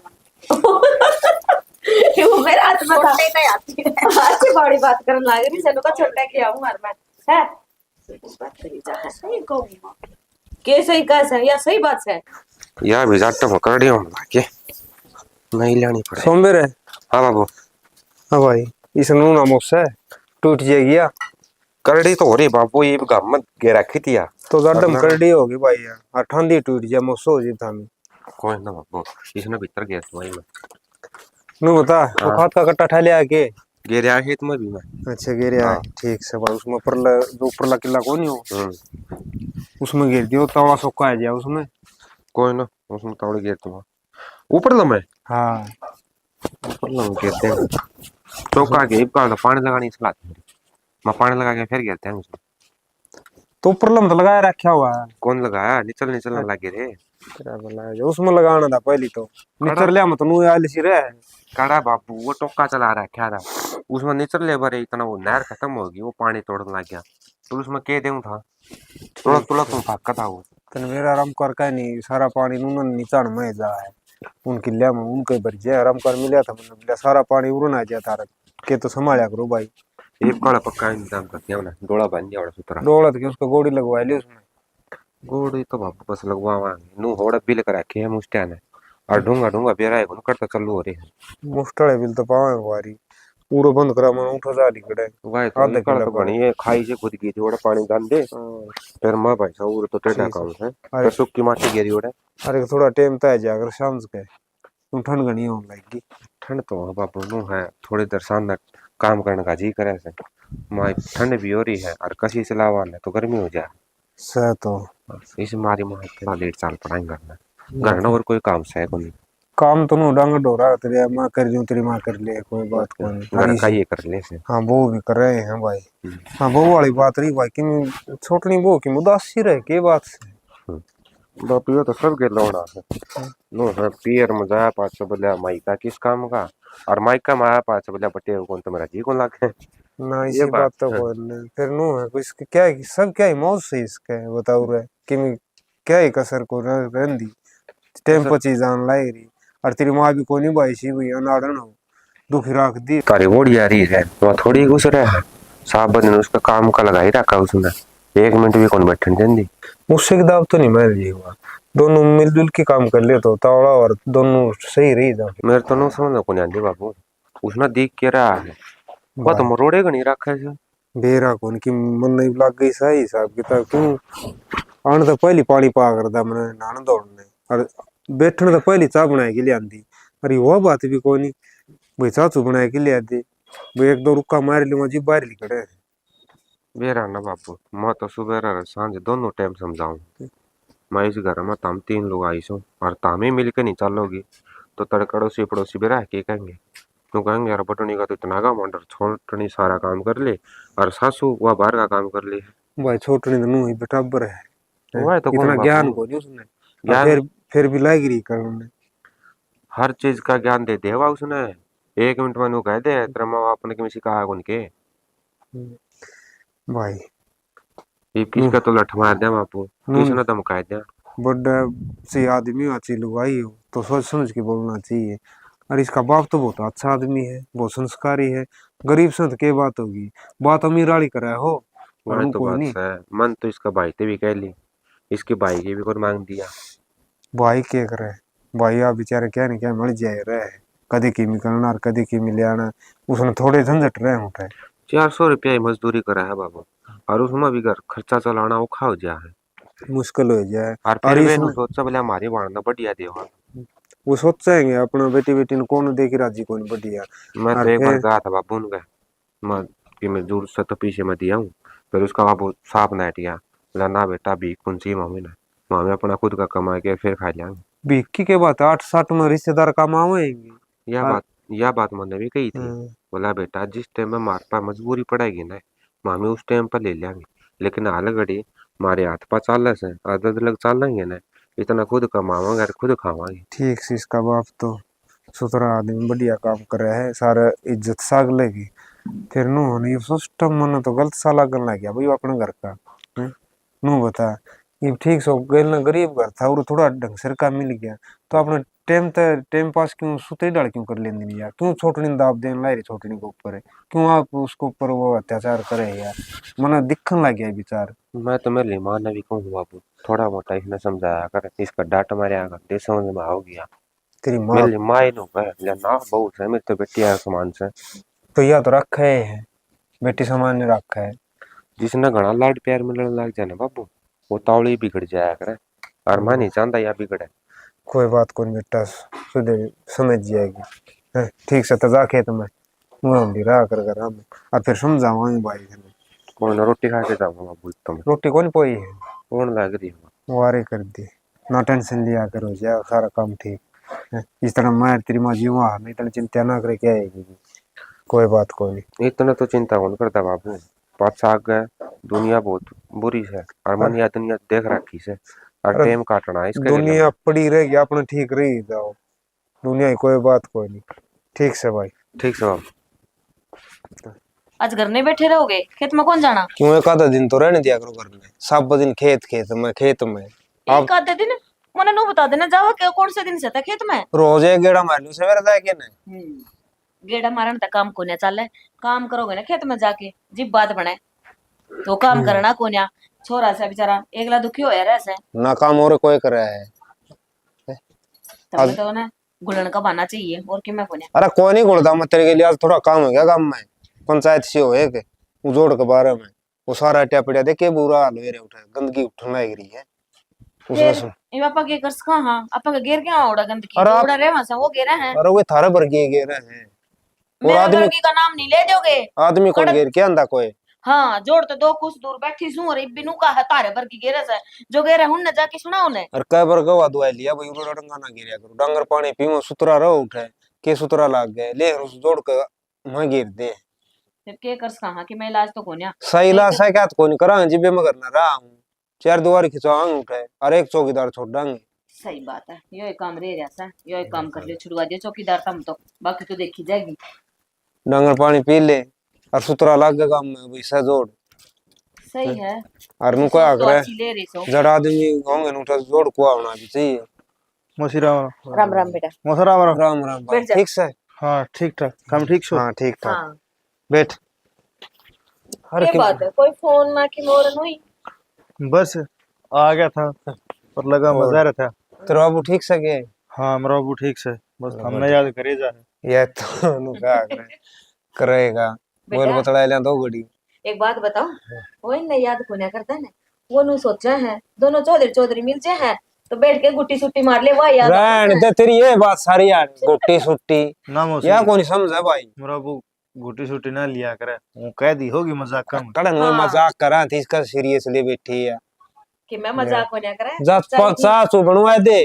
वो मेरे हाथ में छोटे का आती है। अच्छी बड़ी बात करने लग रही चलो का छोटा किया हूं हर मैं है बात करी जा है सही कहूँ के सही कैसे या सही बात है या भी जाट पकड़ रही हूँ के नहीं लेनी पड़े। सोमवार है। हाँ बाबू हाँ भाई इस नूना मुझसे टूट जाएगी या करड़ी तो हो रही बाबू ये गम मत गे रखी थी या तो जाडम वरना- करडी होगी भाई यार और ठंडी टूट जाए मुझसे हो जाए थामी। कोई ना बाबू इसने भीतर गया तो वही में नू बता वो हाँ। खाद का कट्टा ठा लिया के। गे रहा है तुम्हें भी मैं अच्छा गिर आया हाँ। ठीक से भाई उसमें परला जो परला किला को नहीं हो उसमें गिर दियो तवा सोका है जा उसमें। कोई ना उसमें तोड़ गिर तुम ऊपर लमे हाँ ऊपर लम गिरते हैं चौका के इब का तो पानी लगानी सलाह मैं पानी लगा के फिर गिरते हैं उसमें। तो परला में तो लगाया रखा हुआ है। कौन लगाया निचल निचल लगे रे तेरा भला है जो उसमें लगाना था पहली तो निचर लिया मत नू आली सी रहे। काड़ा बाबू वो टोका चला रहा है क्या रहा उसमें निचल ले बरे इतना वो नहर खत्म होगी वो पानी तोड़ने लग गया तो उसमें के दूं था थोड़ा थोड़ा तुम भाग था वो तन मेरा आराम कर का नहीं सारा पानी नू नीचाण में जा है उनकी लिया में उनके भर जाए आराम कर मिला था मतलब लिया सारा पानी उड़न आ जाता तारा के तो संभाला करो भाई। एक काला पक्का इंतजाम करते हैं ना डोला बन गया सुतरा दौड़त के उसको गोड़ी लगवा ली उसमें। गोड़ी तो बाबू बस लगवावांगे नू होड़ा बिल कर रखे है मुस्टिया ने और ढूंगा ढूंगा बेरा है करता चलू हो रही है मुफ्तड़े बिल तो पावे वारी पूरा बंद करा मन उठो जाली कड़े वाह तो आधे निकल किलो तो का। घणी है खाई से खुद की थोड़ा पानी गंदे फिर मां भाई साहब तो टेढ़ा काम है अरे फिर सुक्की माटी गिरी ओड़े अरे थोड़ा टाइम तय जाकर शाम के तुम ठंड घनी होने लगी। ठंड तो बाबू नू है थोड़ी देर शानदार काम करने का जी करे से मां ठंड भी हो रही है और कसी से लावा है तो गर्मी हो जाए से तो इस मारी मां थोड़ा लेट चाल पड़ाएंगे घर ना और कोई काम से को नहीं काम तो नु डांग डोरा तेरे मां कर दूं तेरी मां कर ले कोई बात को नहीं घर का ये कर ले से हाँ वो भी कर रहे हैं भाई। हाँ वो वाली बात रही भाई कि छोटनी वो की उदासी रहे के बात से बापू तो सब के लौड़ा है नो है पियर मजा पाँच सौ बोला माइका किस काम का और माइका माया पाँच सौ बोला बटे कौन तो मेरा जी को लागे ना इसी बात तो कोई नहीं फिर नो है कुछ क्या है सब क्या है मौज से इसका है बताओ रे कि क्या है कसर को रंदी टाइम पर चीज आन लाई रही और तेरी माँ भी कोई नहीं भाई सी हुई अनाड़न हो दुखी रख दी तारी वोड़ी आ रही है तो थोड़ी घुस रहा है साहब बदन उसका काम का लगा ही रखा उसने एक मिनट भी कौन बैठन देंदी उससे दाव तो नहीं मैं रही हुआ दोनों मिलजुल के काम कर ले तो तावड़ा और दोनों सही रही जा मेरे तो नो समझ को नहीं आती बाबू उसने देख के रहा है वो तो मरोड़े का नहीं रखा है बेरा कौन की मन नहीं लग गई सही हिसाब किताब क्यों आने तो पहली पानी पा करदा मैंने नान दौड़ने और बैठने तो पहली चाय बनाए के लिए आंदी अरे वो बात भी कोई नहीं भाई चाचू बनाए के लिए आती वो एक दो रुक्का मार ली मुझे बाहर लिखड़े बेरा ना बाबू मैं तो सुबह और सांझ दोनों टाइम समझाऊं मैं इस घर में तम तीन लोग आई सो और तामे मिल के नहीं चलोगी तो तड़कड़ोसी पड़ोसी भी रह के कहेंगे क्यों कहेंगे यार बटनी का तो इतना का मंडर छोटनी सारा काम कर ले और सासू वह बाहर का काम कर ले भाई छोटनी तो नू ही बराबर है वह तो इतना कौन ज्ञान बाबू को नहीं उसने ज्ञान फिर भी लाइक रही करने हर चीज का ज्ञान दे देवा उसने एक मिनट में नू कह दे तेरा माँ बाप ने किसी कहा कौन के भाई ये किसका तो लठ मार दे बापू किसने धमका दे बड़ा से आदमी अच्छी लुगाई हो तो सोच समझ के बोलना चाहिए और इसका बाप तो बहुत अच्छा आदमी है बहुत संस्कारी है गरीब संत के बात होगी बात अमीर वाली करे हो और वह तो कोई बात नहीं है मन तो इसका भाई ते भी कह ली इसके भाई की भी कोई मांग दिया भाई क्या करे भाई आप बेचारे क्या नहीं क्या मर जाए रहे कदे की निकलना और कदे की मिल आना उसने थोड़े झंझट रहे उठे 400 रुपया ही मजदूरी करा है बाबू और उसमें भी घर खर्चा चलाना औखा हो गया है मुश्किल हो जाए और और फिर वे इसमें सोचा बोले हमारी वाणना बढ़िया देवा वो सोचेंगे अपना बेटी बेटी ने कौन देखी राजी कौन बढ़िया मैं और तो एक बार फिर कहा था बाबू ने मैं कि मैं जरूर से तो पीछे में दिया हूँ फिर उसका बाबू साफ नाटिया बोला ना बेटा भी कौन सी मम्मी ने मम्मी अपना खुद का कमा के फिर खा लेंगे भिक्की के बात 8-7 में रिश्तेदार काम आवेंगे यह बात मैंने भी कही थी बोला बेटा जिस टाइम में हमारे पास मजबूरी पड़ेगी ना मामी उस टाइम पर ले लेंगे लेकिन हाल घड़ी हमारे हाथ पा चाल से आदत लग चालेंगे ना इतना खुद कमावांगे और खुद खावांगे ठीक से इसका बाप तो सुथरा आदमी बढ़िया काम कर रहा है सारा इज्जत साग लेगी फिर नु ये सिस्टम मन तो गलत सा लगन लग गया भाई अपने घर का। हैं? नु बता ये ठीक सो गल ना गरीब घर था और थोड़ा ढंग से का मिल गया तो अपने टाइम पास क्यों सुते डाल क्यों कर लेंगे नहीं यार, क्यों छोटनी दाब देने लाई रही छोटनी के ऊपर है, क्यों आप उसके ऊपर वो अत्याचार करे यार, मन दिखन लग गया विचार। मैं तो मेरे लिए मारना भी कहूँ बाबू, थोड़ा मोटा इसने समझाया कर, इसका डांट मारे आकर दे समझ में आओ गया। तेरी माँ मेरे लिए माए नो कह या ना बहुत है, मेरे तो बेटी है समान से। तो या तो रखा है बेटी समान ने रखा है। जिसने घना लाड प्यार मिलने लग जाए ना बाबू, वो तावड़ी बिगड़ जाया करे, और मैं नहीं चाहता या बिगड़े। कोई बात को नहीं बेटा, सुधर समझ जाएगी। हैं? ठीक से तजा खेत में मुँह भी रहा कर हम और फिर समझाऊंगा भाई ने। कौन रोटी खा के जाऊंगा बाबू, तुम रोटी कौन पोई है कौन लग रही हो? वारे कर दी, ना टेंशन लिया करो जाए सारा काम ठीक है। इस तरह मैं तेरी माँ जी वहाँ नहीं तो चिंता ना करे क्या आएगी। कोई बात कोई नहीं। इतना तो चिंता कौन करता बाबू, पाँच आग गए, दुनिया बहुत बुरी है और मन या दुनिया देख रखी से और अरे टाइम काटना है इसके दुनिया पड़ी रहेगी अपने ठीक रही जाओ, दुनिया की कोई बात कोई नहीं। ठीक से भाई। ठीक से बाबू। आज घर नहीं बैठे रहोगे, खेत में कौन जाना? क्यों एक आधा दिन तो रहने दिया करो घर में, सब दिन खेत खेत में एक आधे दिन मैंने नो बता देना, जावा के कौन से दिन से था खेत में? रोज एक गेड़ा मार लूं सवेरे जाके ना। गेड़ा मारन तक काम कोन्या चल है, काम करोगे ना खेत में जाके जिब बात बने तो काम करना कोन्या। छोरा से बेचारा एकला दुखी होया रहे से ना काम और कोई कर रहा है। तब तो ना गुलन का बहाना चाहिए और कि मैं कोन्या। अरे कोई नहीं गुड़ता, मैं तेरे के लिए आज थोड़ा काम हो गया काम में, पंचायत से हो एक उजोड़ के बारे में वो सारा टेपड़िया देखे बुरा हाल हो रहा उठा, गंदगी उठने लग रही है उसमें। ये पापा के कर सका हां आपा के घेर क्या ओड़ा गंदगी अरे ओड़ा रे वहां से वो घेरा है। अरे वो थारे भर के घेर है और मेरे आदमी वर्गी का नाम नहीं ले दोगे। आदमी कौन घेर के आंदा कोई। हाँ जोड़ तो दो कुछ दूर बैठी सू और बिनु का है तारे वर्गी घेरा से जो घेरा हुन न जाके सुनाओ ने। और कई बार गवा दुआ लिया भाई उरो डंगा ना गिरया करो, डंगर पानी पीवो सुतरा रहो उठे के सुतरा लाग गए ले उस जोड़ के मैं गिर दे। फिर के कर सका हां कि मैं इलाज तो कोन्या सही इलाज है क्या तो कोई करा जिबे में करना रहा हूं, चार दुआरी खिंचवाऊंगा उठे और एक चौकीदार छोड़ डांगे। सही बात है, यो एक काम रे जैसा यो एक काम कर ले छुड़वा दियो चौकीदार तम तो बाकी तो देखी जाएगी। डंगर पानी पी ले और सुतरा लाग गया काम में वैसा जोड़ सही है। और मुको आगरे ले रही सो जड़ आदमी होंगे न उठा जोड़ को आना भी चाहिए। मसीराम राम राम बेटा। मसराम राम राम भाई ठीक से। हाँ ठीक ठाक काम ठीक छो। हाँ ठीक ठाक हाँ बैठ। हर ये बात है कोई फोन ना की मोरन हुई। बस आ गया था पर लगा मजा रहा था। तेरा बाबू ठीक से गए। हाँ मेरा बाबू ठीक से, बस हमने याद करे जा ये तो नुका करेगा बोल बेटा बतला ले दो गड़ी। एक बात बताओ वो इन याद कोन्या करता है वो नु सोचा है दोनों चौधरी चौधरी मिल जाए है तो बैठ के गुट्टी सुट्टी मार ले वह याद रहन दे तेरी ये बात सारी यार गोटी सुट्टी ना मौसी या कौन समझा भाई। मेरा बाबू गुटी सुटी ना लिया करे, वो कह दी होगी मजाक का में। कड़न हाँ। मजाक करा थी इसका सीरियसली बैठी है कि मैं मजाक कोन्या करे। जा चा सु बनवा दे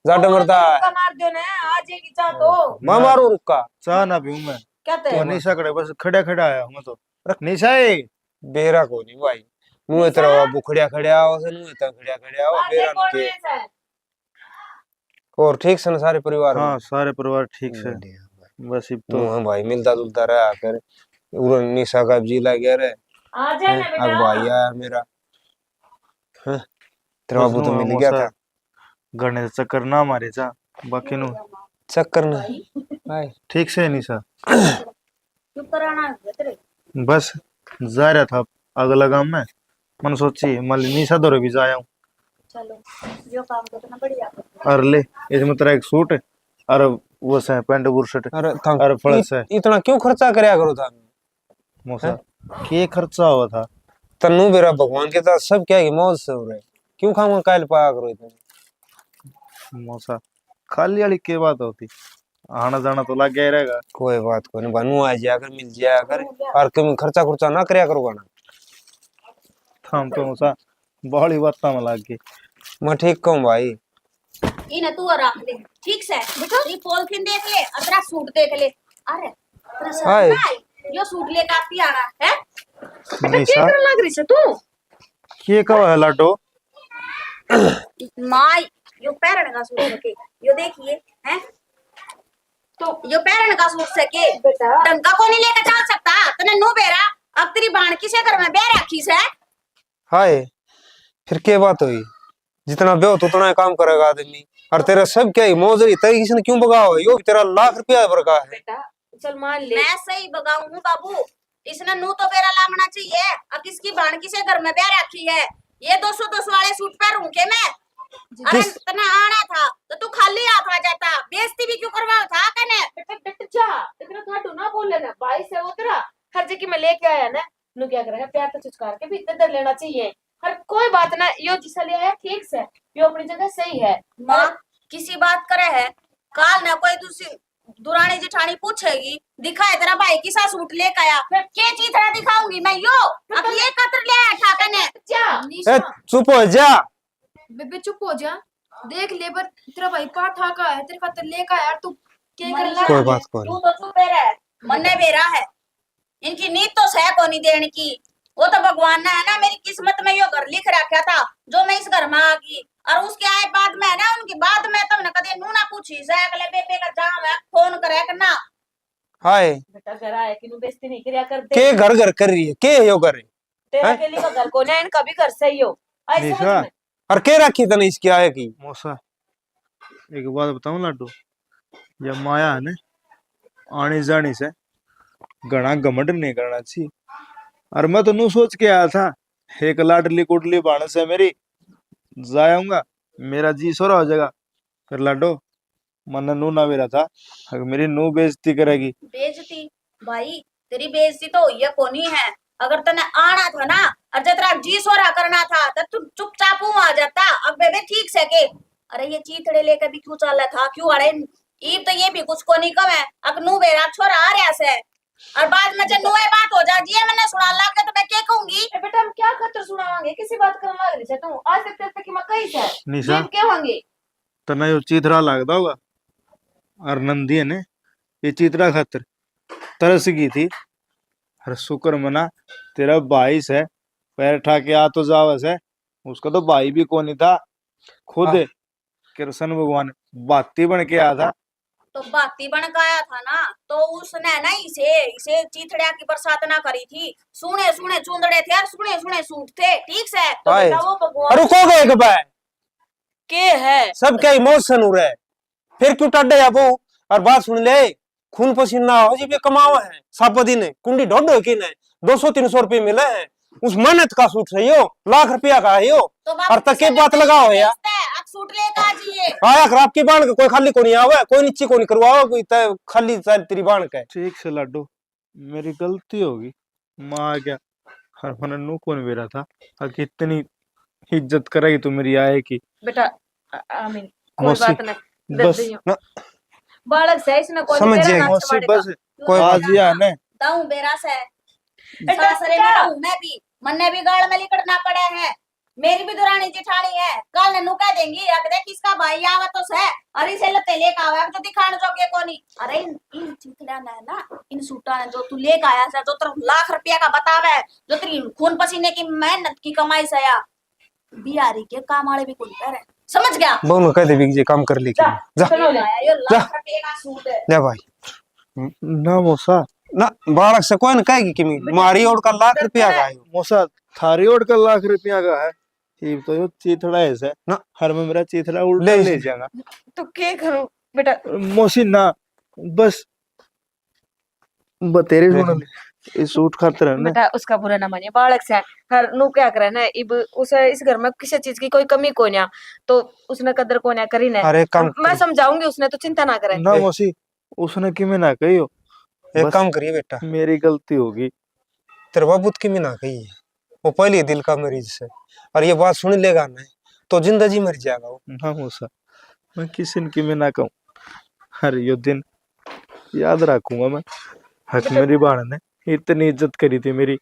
जा डमरता मार दियो ना आ जाएगी चाह तो मैं मारू रुका चाह ना पीऊं मैं क्या तो ते निशा कड़े बस खड़ा खड़ा आया हूं मैं तो निशा है बेरा को नहीं भाई मुंह तेरा बाबू खड़िया खड़िया आओ से मुंह तेरा खड़िया खड़िया आओ बेरा के और ठीक से ना सारे परिवार हाँ सारे परिवार ठीक से बस अब तो तो भाई मिलता जुलता रहा कर उरो निशा का जी लग गया रे आ जाए ना अब बेटा। भाई आया मेरा हैं तेरा बाबू तो मिल गया था गणे चक्कर ना मारे जा बाकी नु चक्कर ना भाई ठीक से निशा चुप कराना तेरे बस जा रहा था अगला गांव में मन सोची मल निशा दौरे भी जाया हूँ चलो जो काम तो ना बढ़िया और ले इसमें तेरा एक सूट और वो से पैंट बुरशट अरे अरे फड़स है इतना क्यों खर्चा करया करो था मौसा के खर्चा हुआ था तन्नू मेरा भगवान के साथ सब क्या है मौज से हो रहे क्यों खाऊंगा काल पाया करो इतना मौसा खाली वाली के बात होती आना जाना तो लग गया ही रहेगा। कोई बात को नहीं बनू आ जाया कर मिल जाया कर और कभी खर्चा खुर्चा ना करया करो गाना हम तो मौसा बड़ी बात में लग गई। मैं ठीक कहूँ भाई इन तू रख दे ठीक से बेटा ये पॉलिथीन देख ले और तेरा सूट देख ले। अरे तेरा हाय। सूट भाई यो सूट लेके आती आ रहा है निशा लग रही से तू के कवा है लाडो माय यो पैरण का सूट के यो देखिए हैं यो पैरन का सूट सके डंका को नहीं लेकर चल सकता तने नु बेरा अब तेरी बाण किसे घर में बेर रखी से हाय फिर क्या बात हुई? जितना ब्यो तो उतना ही काम करेगा आदमी। और तेरा सब क्या है मौजरी तेरी किसी ने क्यों भगाओ? यो भी तेरा ₹1,00,000 भरगा है। बेटा चल मान ले मैं सही भगाऊं हूं बाबू इसने नु तो बेरा लामना चाहिए अब किसकी बाण किसे घर में बेर रखी है ये 200 वाले सूट पहनूं के मैं अरे तना आना था तो तू खाली हाथ आ जाता बेइज्जती भी क्यों करवाओ था कने बेटा बेटा जा इतना खाटू ना बोले ना भाई से वो तेरा हर जगह में लेके आया ना नु क्या करेगा प्यार तो चुचकार के भी इतना डर लेना चाहिए हर कोई बात ना यो जिसा लिया है ठीक से यो अपनी जगह सही है माँ किसी बात करे है काल ना कोई दूसरी दुरानी जेठानी पूछेगी दिखाए तेरा भाई किसा सूट लेके आया फिर के चीज दिखाऊंगी मैं यो अब ये कतर ले आया ठाकर ने ए चुप हो जा। बेबे चुप हो जा। देख लेबर तेरा भाई पाठा का है तेरे खातिर लेकर आया तू क्या कर रहा कोई बात कोई तू तो चुप रह मन्ने बेरा है इनकी नीत तो सह को नहीं देने की वो तो भगवान ने है ना मेरी किस्मत में यो घर लिख रखा था जो मैं इस घर में आ गई और उसके आए बाद में है ना उनकी बाद में तुमने कदे नू ना पूछी से अगले बेबे का जाम है फोन करे करना हाय बेटा घर आया कि नु बेइज्जती नहीं करिया कर दे के घर घर कर रही है के है यो घर? तेरा के लिए का घर को ना इनका भी घर सही हो ऐसे निशा। समझ में और के रखी तने इसकी आए की? मौसा एक बात बताऊं लाडू जब माया है ना आनी जानी से घना घमंड नहीं करना चाहिए। और मैं तो नू सोच के आया था एक लाडली कुडली बाण से मेरी जाऊंगा मेरा जी सोरा हो जाएगा फिर लाडो मन नू ना मेरा था अगर मेरी नू बेइज्जती करेगी बेइज्जती भाई तेरी बेइज्जती तो हुई है कोनी है अगर तने आना था ना और जब तेरा जी सोरा करना था तो तू चुपचाप आ जाता अब बेबे ठीक से के अरे ये चीथड़े लेकर भी क्यों चल था क्यों अरे ईब तो ये भी कुछ को नहीं कमे अब नू बेरा छोरा आ रहा से और बाद में जब नुए बात हो जा जी मैंने सुना लग तो मैं क्या कहूंगी बेटा हम क्या खतर सुनावांगे किसी बात करने लग रही है तू आज तक तेरे की मैं कही से निशा जीव क्या होंगे तना यो चीथरा लगता होगा और नंदी है ने ये चीथरा खातर तरस गई थी अरे शुक्र मना तेरा भाई से पैर ठा के आ तो जावस है उसका तो भाई भी कौन ही था खुद कृष्ण भगवान बाती बन के आया था तो बाती बन गया था ना तो उसने ना इसे इसे चीथड़िया की बरसात ना करी थी सुने सुने चुंदड़े थे और सुने सुने सूट थे ठीक से तो हाय। बेटा वो भगवान अरे को गए कब के है सब क्या इमोशन हो रहा है फिर क्यों टाडे या वो? और बात सुन ले खून पसीना हो जी कमावा है सापदी ने कुंडी ढोडो की ने 200-300 रुपए मिले हैं उस मेहनत का सूट है यो ₹1,00,000 का है यो तो और तक के बात लगाओ या अब सूट लेकर आ जाइए आया खराब की बाण के कोई खाली को नहीं आवे कोई नीचे को नहीं करवाओ कोई खाली चल तेरी बाण के ठीक से लाडो मेरी गलती होगी माँ आ गया हर मन नू कौन बेरा था और कितनी इज्जत करेगी तू मेरी आए की बेटा आमीन कोई मौसी, बात नहीं बस ना बालक से इसने कोई समझ तेरा जाएगी, नाच मौसी मारेगा। बस कोई आज ही आने दाऊं बेरा से बेटा, सासरे में रहूं मैं भी मन्ने भी गाड़ में लिकड़ना पड़ा है मेरी भी दुरानी जेठानी है कल नन्नू कह देंगी अगर देख किसका भाई आवा तो से अरे इसे लते लेके आवा तो दिखाने जोगे कोनी अरे इन चितला ना ना इन सूटा ने जो तू लेके आया से जो तेरे ₹1,00,000 का बतावे जो तेरी खून पसीने की मेहनत की कमाई से या बिहारी के काम वाले भी कुल करे समझ गया बोल कह दे बिग जे काम कर लेके जा चलो ले ये ₹1,00,000 का सूट है ले भाई ना मौसा ना बालक से कोई न कहेगी कि मारी और का ₹1,00,000 का है मौसा थारी ओट का ₹1,00,000 का है ये तो यो चीथड़ा ऐसा है ना हर में मेरा चीथड़ा उल्टा ले ले जाएगा तो क्या करूं बेटा मौसी ना बस बतेरे सुन ये सूट खातर है ना बेटा उसका बुरा ना मानिए बालक से हर नु क्या करे ना इब उसे इस घर में किसी चीज की कोई कमी को ना तो उसने कदर को ना करी ना अरे काम मैं समझाऊंगी उसने तो चिंता ना करे ना मौसी उसने कि मैं ना कही हो एक बस काम करिए बेटा मेरी गलती होगी तेरे बाबूत की भी ना कही है वो पहले ही दिल का मरीज है और ये बात सुन लेगा ना तो जिंदगी मर जाएगा वो ना मौसा मैं किसी की मैं ना कहूँ हर यो दिन याद रखूंगा मैं हक मेरी बाण ने इतनी इज्जत करी थी मेरी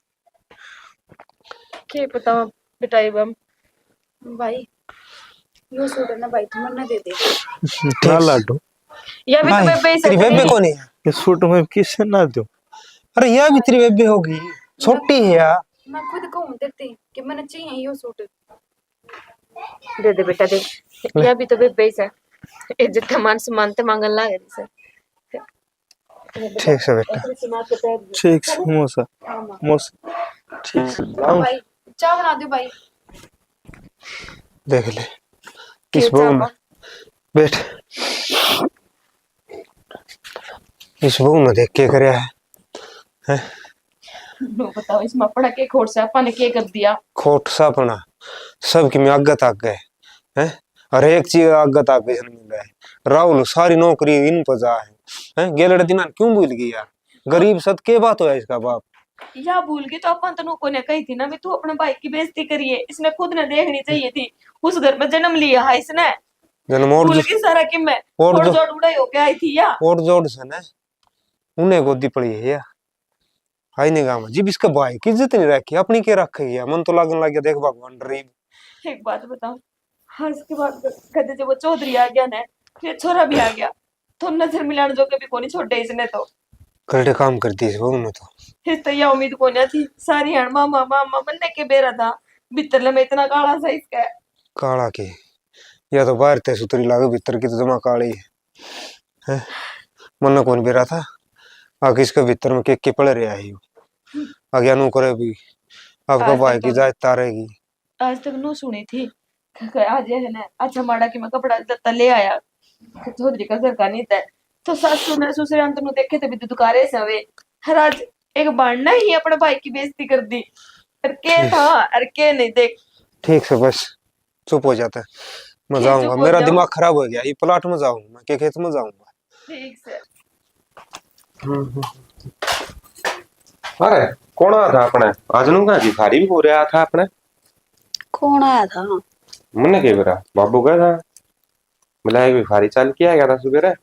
के पता बेटा इबम भाई यो सूट है ना भाई तुम ना दे दे ना लाडो या भी तो नहीं, बेबे तेरी बेबे को नहीं है ये सूट में किसे ना दूं अरे यह भी तेरी बेबे होगी छोटी है यार मैं खुद कहूँ देते कि मैंने चाहिए यो सूट दे दे बेटा दे या भी तो बेबे से इज्जत का मान सम्मान ते मांगन लागे से ठीक से बेटा, ठीक से मौसा मौसा ठीक से भाई चाय बना दो भाई। देख ले के इस बहू ने, चापा? बैठ, इस बहू ने देख के करया है, लो बताओ इसमें पड़ा के खोट से अपन ने के कर दिया। खोट सापना सबकी में आगत आ गए हैं, हर एक चीज आगत आ गई मिल रहा है। राहुल सारी नौकरी इन पर जा है, गेलड़ दिना क्यों भूल गई यार, गरीब सद के बात हो इसका बाप। या भूल गई तो अपन तनु को ने कही थी ना, मैं तू अपने भाई की बेइज्जती करिए, इसने खुद ने देखनी चाहिए थी। उस घर में जन्म लिया है इसने, जन्म और भूल गई सारा कि मैं और और जो जोड़ उड़ाई होके आई थी या। और जोड़ से ना उन्हें गोदी पड़ी है या हाई नहीं गाँव जी, इसका भाई की इज्जत नहीं रखी, अपनी के रख गया, मन तो लगन लग गया, देख भगवान गरीब। एक बात बताओ, हाँ इसके बाद कहते जब वो चौधरी आ गया ना, फिर छोरा भी आ गया, तो नजर मिलाने जो कभी कोनी छोड़े इसने तो करते काम करती है वो में तो इस तो यह उम्मीद को नहीं थी। सारी हण मामा मामा बनने के बेरा था, भीतर में इतना काला सा इसका काला की, या तो बाहर ते सुतरी लागे, भीतर की तो जमा काली है। मन कौन बेरा था आगे इसके भीतर में के पड़ रहा है, आगे नु करे भी आपका भाई की जायज तारेगी। आज तक नो सुनी थी, आज ये है ना अच्छा माड़ा कि मैं कपड़ा लत्ता ले आया, चौधरी का घर का नहीं था, तो सासू ने ससुर अंत नु देखे थे भी दुकारे से वे हर आज एक बाणना ही अपने भाई की बेइज्जती कर दी। अरे के था अरे के नहीं देख। ठीक से बस चुप हो जाता है, मैं जाऊंगा, मेरा दिमाग खराब हो गया, ये प्लाट में जाऊंगा, मैं के खेत में जाऊंगा। ठीक से अरे कौन आया था अपने आज नु का भिखारी भी हो रहा था अपने, कौन आया था? मैंने के बेरा बाबू गया था, मिला एक भिखारी चल के आ गया था सुबह,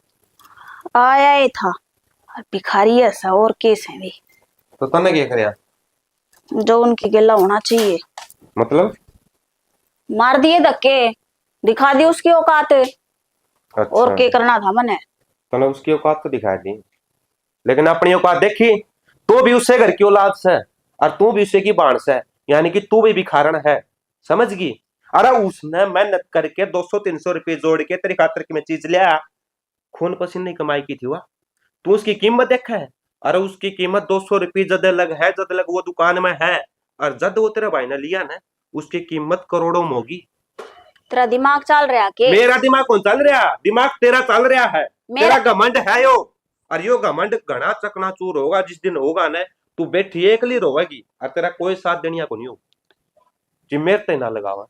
आया ही था, भिखारी ऐसा और केस है भी, तो तने क्या करया, जो उनकी गिला होना चाहिए मतलब मार दिए धक्के, दिखा दी उसकी औकात। और क्या करना था मैंने, तने उसकी औकात तो दिखा दी, लेकिन अपनी औकात देखी, तू भी उससे घर की औलाद से और तू भी उससे की बाण से, यानी कि तू भी भिखारन है, समझ गई। अरे उसने मेहनत करके 200-300 रुपए जोड़ के तेरी खातर की मैं चीज लिया, खून पसीने की कमाई की थी वह, तू उसकी कीमत देखा है। अरे उसकी कीमत 200 रुपये जद लग है, जद लग वो दुकान में है, और जद वो तेरे भाई ने लिया ना उसकी कीमत करोड़ों में होगी। तेरा दिमाग चल रहा के? मेरा दिमाग कौन चल रहा, दिमाग तेरा चल रहा है, तेरा घमंड है यो, और यो घमंड घना चकनाचूर होगा जिस दिन होगा ना, तू बैठी एकली रोवेगी और तेरा कोई साथ देनिया को नहीं हो। जी मेरे ते ना लगावा,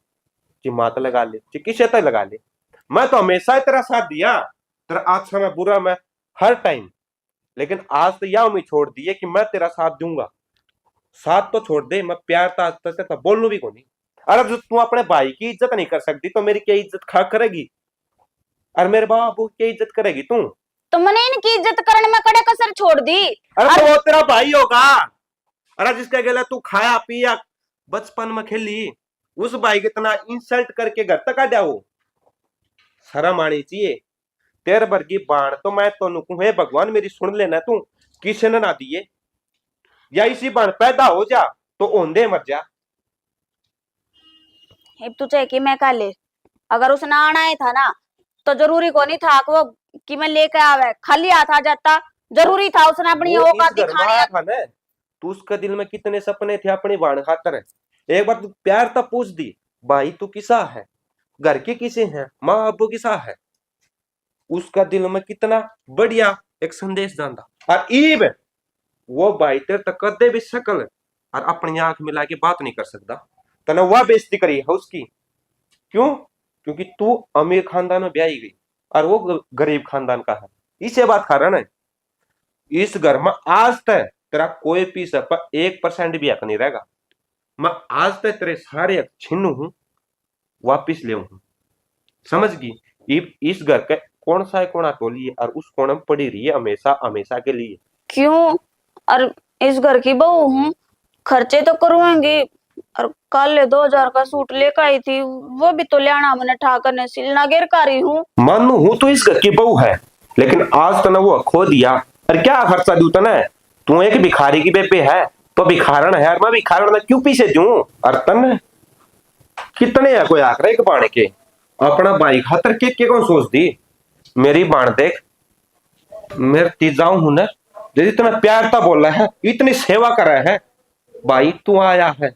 जी मात लगा ले, जी किसे ते लगा ले, मैं तो हमेशा तेरा साथ दिया, तेरा अच्छा में बुरा में हर टाइम, लेकिन आज तो यह उम्मीद छोड़ दी है कि मैं तेरा साथ दूंगा। साथ तो छोड़ दे, मैं प्यार था तो बोलूं भी को नहीं। अरे जो तू अपने भाई की इज्जत नहीं कर सकती तो मेरी क्या इज्जत खा करेगी, और मेरे बाबू की इज्जत करेगी तू? तो मैंने इनकी इज्जत करने में कड़े कसर छोड़ दी। अरे तो वो तेरा भाई होगा, अरे जिसका गेला तू खाया पिया बचपन में खेली, उस भाई के इतना इंसल्ट करके घर तक आ जाओ, शर्म आनी चाहिए। तेरे भर की बाण तो मैं तो नुकू है भगवान मेरी सुन लेना, तू किसी ने ना दिए, या इसी बाण पैदा हो जा तो ओंधे मर जा। अब तू चाहे कि मैं का ले, अगर उसने आना ही था ना तो जरूरी को नहीं था कि वो कि मैं लेके आवे, खाली हाथ आ जाता, जरूरी था उसने अपनी औकात दिखानी था ना। तू उसके दिल में कितने सपने थे अपनी बाण खातर, एक बार तू प्यार तब पूछ दी, भाई तू किसा है, घर के किसे हैं, माँ अबू किसा है, उसका दिल में कितना बढ़िया एक संदेश जानता। और ईब वो भाई तेरे तक कदे भी शकल और अपनी आंख मिला के बात नहीं कर सकता, तने वह बेइज्जती करी है उसकी, क्यों? क्योंकि तू अमीर खानदान में ब्याही गई और वो गरीब खानदान का है, इसे बात कारण है। इस घर में आज तक तेरा कोई पीस 1% भी हक नहीं रहेगा, मैं आज तक तेरे सारे हक छीनू हूं, वापिस ले हूं, समझ गई। इस घर के कौन सा कोना टोली है और उस कोने में पड़ी रही है हमेशा हमेशा के लिए। क्यों? और इस घर की बहू हूँ, खर्चे तो करूंगी, और कल 2000 का सूट लेकर आई थी, वो भी तो लेना मैंने ठाकर ने सिलना गिर करी हूँ। मानू हूं तो इस घर की बहू है, लेकिन आज तने वो खो दिया, और क्या खर्चा दू तने? तू एक भिखारी की बेपे है तो भिखारण है, और मैं भिखारण में क्यों पीछे दूं? और तने कितने है कोई आकर एक बाण के अपना भाई खातर के कौन सोच दी? मेरी बाण देख, मेरे तीजाऊ हूं ना जैसे इतना प्यार था बोल रहा है, इतनी सेवा कर रहा है, भाई तू आया है,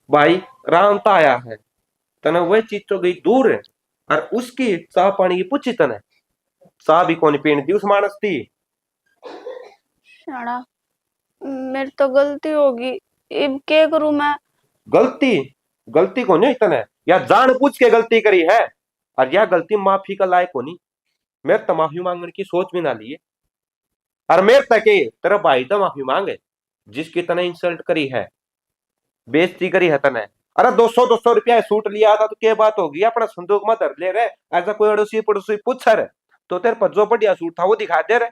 भाई रामता आया है, तना वह चीज तो गई दूर है। और उसकी साफ पानी की पूछी तने साफ भी कौन पीने दी उस मानस थी। शाना मेरी तो गलती होगी, अब क्या करूं मैं? गलती गलती को नहीं तने या जान पूछ के गलती करी है, और यह गलती माफी का लायक होनी। मेरे तो माफी मांगने की सोच भी ना लिए, और मेरे तक तेरा भाई तो माफी मांगे जिसकी तने इंसल्ट करी है, बेइज्जती करी है तने। अरे 200 रुपया सूट लिया था तो क्या बात होगी, अपना संदूक में धर ले रहे, ऐसा कोई अड़ोसी पड़ोसी पूछ रहे तो तेरे पर जो बढ़िया सूट था वो दिखा दे रहे,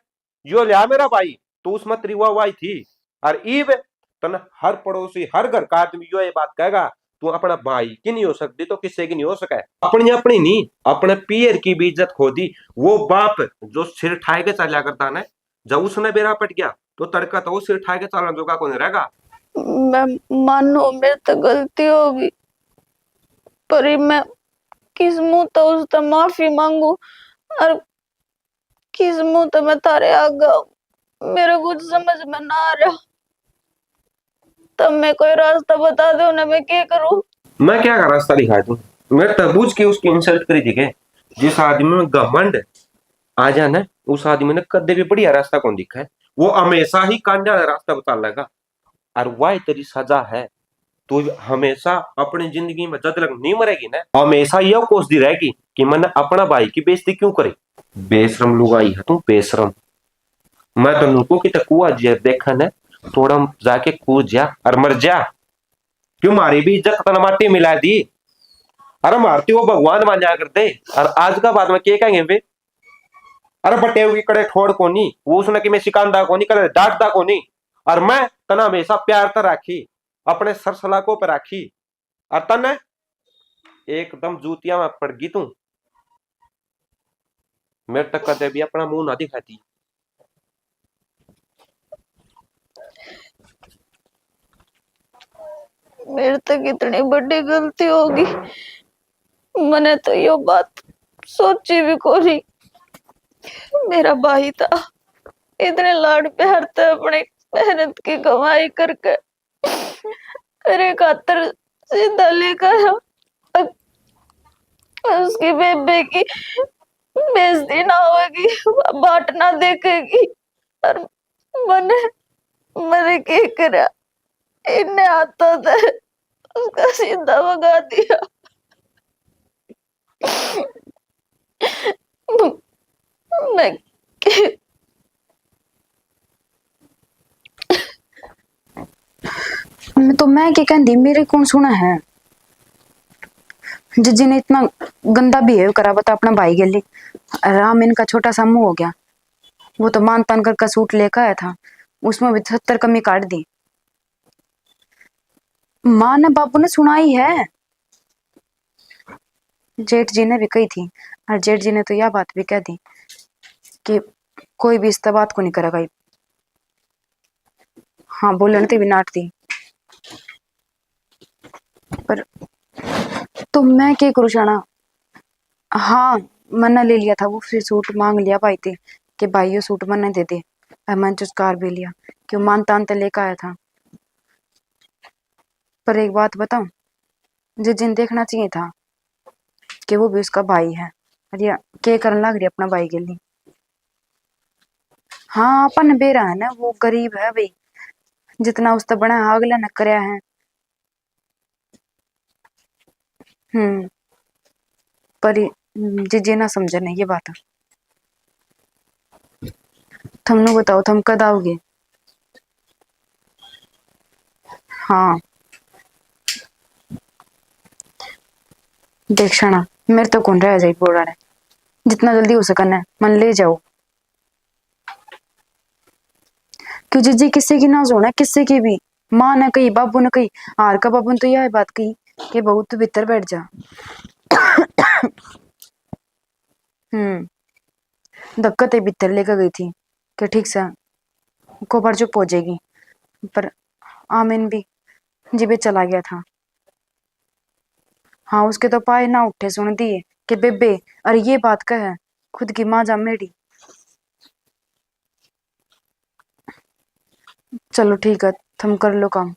यो लिया मेरा भाई तो उसमें त्रिवा हुई थी। और ईब तने हर पड़ोसी हर घर का आदमी यो ये बात कहेगा तू अपना भाई की नहीं हो सकती तो किसी की नहीं हो सके। अपनी अपनी नहीं, अपने पीर की भी इज्जत खो दी। वो बाप जो सिर ठाए के चला करता ना, जब उसने बेरा पट गया तो तड़का तो वो सिर ठाए के चलने जोगा कौन रहेगा। मैं मानो मेरे तो गलती होगी, पर ये मैं किस मुंह तो उससे माफी मांगू और किस मुंह तो मैं तारे आगा? मेरे कुछ समझ में ना आ रहा, तब मैं कोई रास्ता बता दो ना, मैं क्या करूं? मैं क्या कर रास्ता दिखा दूं? मैं तरबूज की उसकी इंसल्ट करी थी के, जिस आदमी में घमंड आ जाना उस आदमी ने कदे भी बढ़िया रास्ता कौन दिखा है, वो हमेशा ही कांडा रास्ता बता लगा। और वह तेरी सजा है, तू हमेशा अपनी जिंदगी में जब तक नहीं मरेगी ना हमेशा यह कोसती रहेगी कि मैंने अपना भाई की बेइज्जती क्यों करी। बेशरम लुगाई है तू, बेशरम। मैं तो नुको की कुआ जिया देखा न, थोड़ा जाके कूद जा और मर जा, क्यों मारी भी इज्जत तना माटी मिला दी। अरे मारती वो भगवान मान जा करते, और आज का बाद में क्या कहेंगे वे? अरे बटे हुई कड़े ठोड़ को नहीं वो उसने कि मैं सिकांदा को नहीं करे डांटदा को नहीं, और मैं तना हमेशा प्यार तर राखी, अपने सर सलाकों पर राखी, और तने एकदम जूतिया में पड़ गई तू। मेरे तक कदे भी अपना मुंह ना दिखाती। मेरे तो कितनी बड़ी गलती होगी, मैंने तो ये बात सोची भी कोनी। मेरा भाई था, इतने लाड प्यार था, अपने मेहनत की कमाई करके मेरे खातर सीधा लेकर उसकी बेबे की बेइज्जती ना होगी, बाट ना देखेगी। और मैंने मैंने क्या करा, इन्हें आता था उसका सीधा भगा दिया। मैं तो मैं क्या कहती, मेरे कौन सुना है जिन्हें इतना गंदा बिहेव करा बता अपना भाई के लिए। राम इनका छोटा सा मुंह हो गया, वो तो मान तान कर सूट लेकर आया था, उसमें भी 70 कमी काट दी। माँ ने बाबू ने सुनाई है, जेठ जी ने भी कही थी, और जेठ जी ने तो यह बात भी कह दी कि कोई भी इस बात को नहीं करेगा। हाँ बोलने तो भी नाट दी, पर तो मैं क्या करूँ शाना? हाँ मैंने ले लिया था वो, फिर सूट मांग लिया भाई थे कि भाई ये सूट मैंने दे दे, मैंने चुस्कार भी लिया क्यों मान तान तो लेकर आया था। पर एक बात बताऊं, जिन देखना चाहिए था कि वो भी उसका भाई है, अरे क्या करने लग रही अपना भाई के लिए। हाँ अपन बेरा है ना, वो गरीब है भाई, जितना उसने बना है अगला न करया है। पर जे ना समझे नहीं ये बात। तुमने बताओ तुम कद आओगे? हाँ देख शाना, मेरे तो कौन रह जाए बोरा है, जितना जल्दी हो सके ना मन ले जाओ, क्यों जी किसी की ना होना, किसी की भी माँ ने कही बाबू ने कही, हार का बाबू ने तो यह बात कही कि बहू तू भीतर बैठ जा। दिक्कत है भीतर लेकर गई थी कि ठीक से को पर चुप हो जाएगी, पर आमिन भी जिबे चला गया था। हाँ उसके तो पाए ना उठे सुन दिए कि बेबे, अरे ये बात कह खुद की माँ जा मेरी। चलो ठीक है, तुम कर लो काम।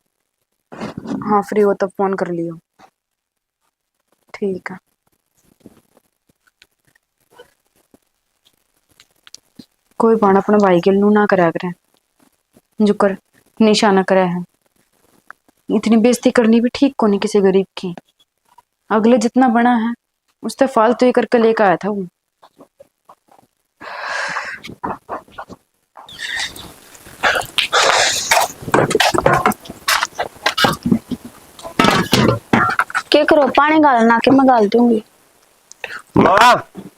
हाँ फ्री हो तो फोन कर लियो। ठीक है। कोई बाण अपने भाई के लू ना करा करे, जो कर निशाना करे है। इतनी बेइज्जती करनी भी ठीक को नहीं किसी गरीब की। अगले जितना बना है उससे फालतू ही करके लेकर आया था वो। क्या करो, पानी गालना कि मैं गाल दूंगी। माँ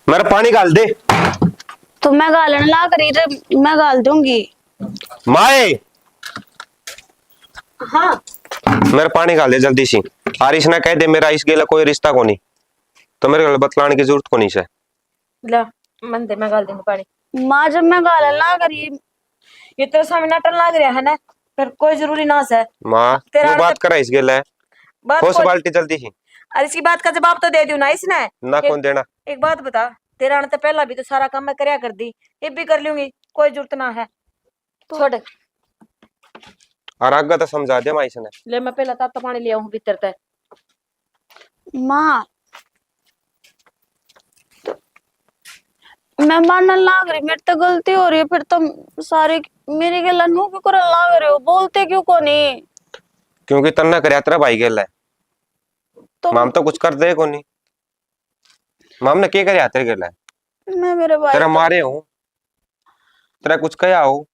मेरा पानी गाल दे। तो मैं गालन ला करी रे, मैं गाल दूंगी। माए हाँ मेरा पानी गाल दे जल्दी सी। आरिश ना कह दे मेरा इस गेला कोई रिश्ता को नहीं, तो मेरे को बतलाने की जरूरत को नहीं से। ला मन दे, मैं गाल दूंगी पानी। माँ जब मैं गालन ला करी, ये तेरे सामने नाटन लाग रहा है ना, फिर कोई जरूरी ना से। माँ तेरा क्यों बात करा इस गेला? बात खोस कोई- बाल्टी जल्दी सी। अरे इसकी बात का जवाब तो दे दियो ना इसने। ना कौन देना? एक बात बता, तेरा आने तो पहला भी तो सारा काम मैं करया कर दी, ये भी कर लूंगी, कोई जरूरत ना है। छोड़ और आगे तो समझा दे माँ इसने। ले, मैं पहला ताता पानी ले आऊं भीतर तक। माँ मैं मानने लाग रही, मेरी तो गलती हो रही है, फिर तुम सारे मेरी गला नु क्यों करने लाग रहे हो? बोलते क्यों को नहीं? क्योंकि तन्ना करया तेरा भाई गेला है। तुम माम तो कुछ कर दे को नहीं। माम ने क्या करया तेरे गेला? मैं मेरे भाई तेरा को- मारे हो, तेरा कुछ कया हो,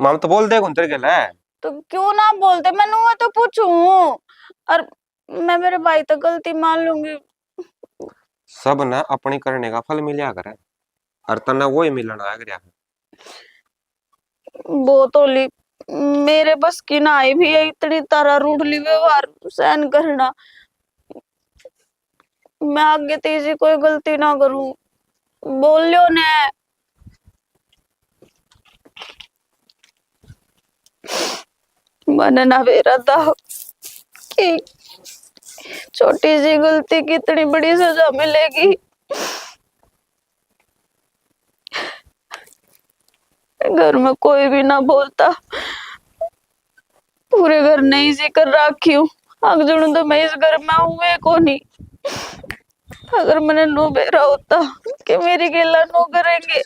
माम तो बोल दे कौन तेरे गेला है। तो क्यों ना बोलते? मैं नु तो पूछूं, और मैं मेरे भाई तो गलती मान लूंगी। सब ना अपनी करने का फल मिलया करे, और तना वो ही मिलना आ गया। बहुत होली मेरे बस की ना आई भी है, इतनी तारा रूढ़ली व्यवहार सहन करना। मैं आगे तेजी कोई गलती ना करूं, बोल लियो ने। मैंने ना बेरा था कि छोटी सी गलती की इतनी बड़ी सजा मिलेगी। घर में कोई भी ना बोलता, पूरे घर नहीं जिक्र राखी हूँ। अगजण तो मैं इस घर में हुए को नहीं। अगर मैंने नो बेरा होता कि मेरी गेला नो करेंगे,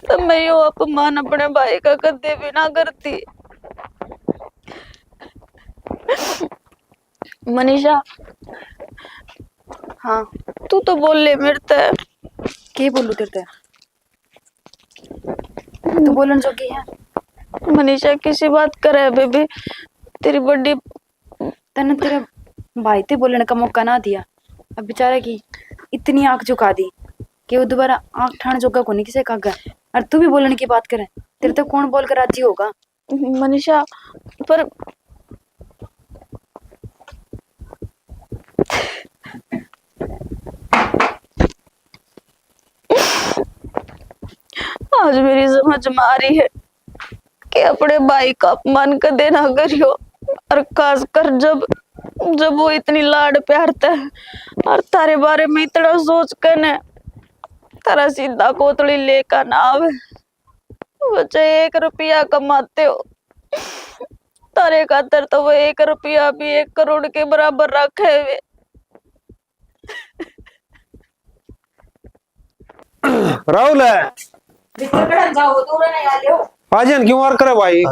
तो मैं यो अपमान अपने भाई का कदे भी ना करती। मनीषा हाँ तू तो बोल ले मेरे ते। के बोलू तेरे तो बोलन जो की है। मनीषा किसी बात करे बेबी, तेरी बड़ी तने तेरे भाई ते बोलने का मौका ना दिया, अब बेचारे की इतनी आंख झुका दी कि वो दोबारा आंख ठाण जोगा को नहीं किसे कागा। और तू भी बोलने की बात करे, तेरे तो कौन बोल कर राजी होगा। मनीषा पर आज मेरी समझ में आ रही है कि अपने भाई का अपमान कदे ना करियो, और खासकर जब जब वो इतनी लाड प्यारता है और तारे बारे में इतना सोच कर न तारा सीधा कोतड़ी लेकर ना आवे। बच्चे 1 रुपया कमाते हो, तारे खातर तो वो 1 रुपया भी 1 करोड़ के बराबर रखे हुए। राहुल है भीतर कड़न जाओ, दूर नहीं आ लियो। आजन क्यों और करे भाई?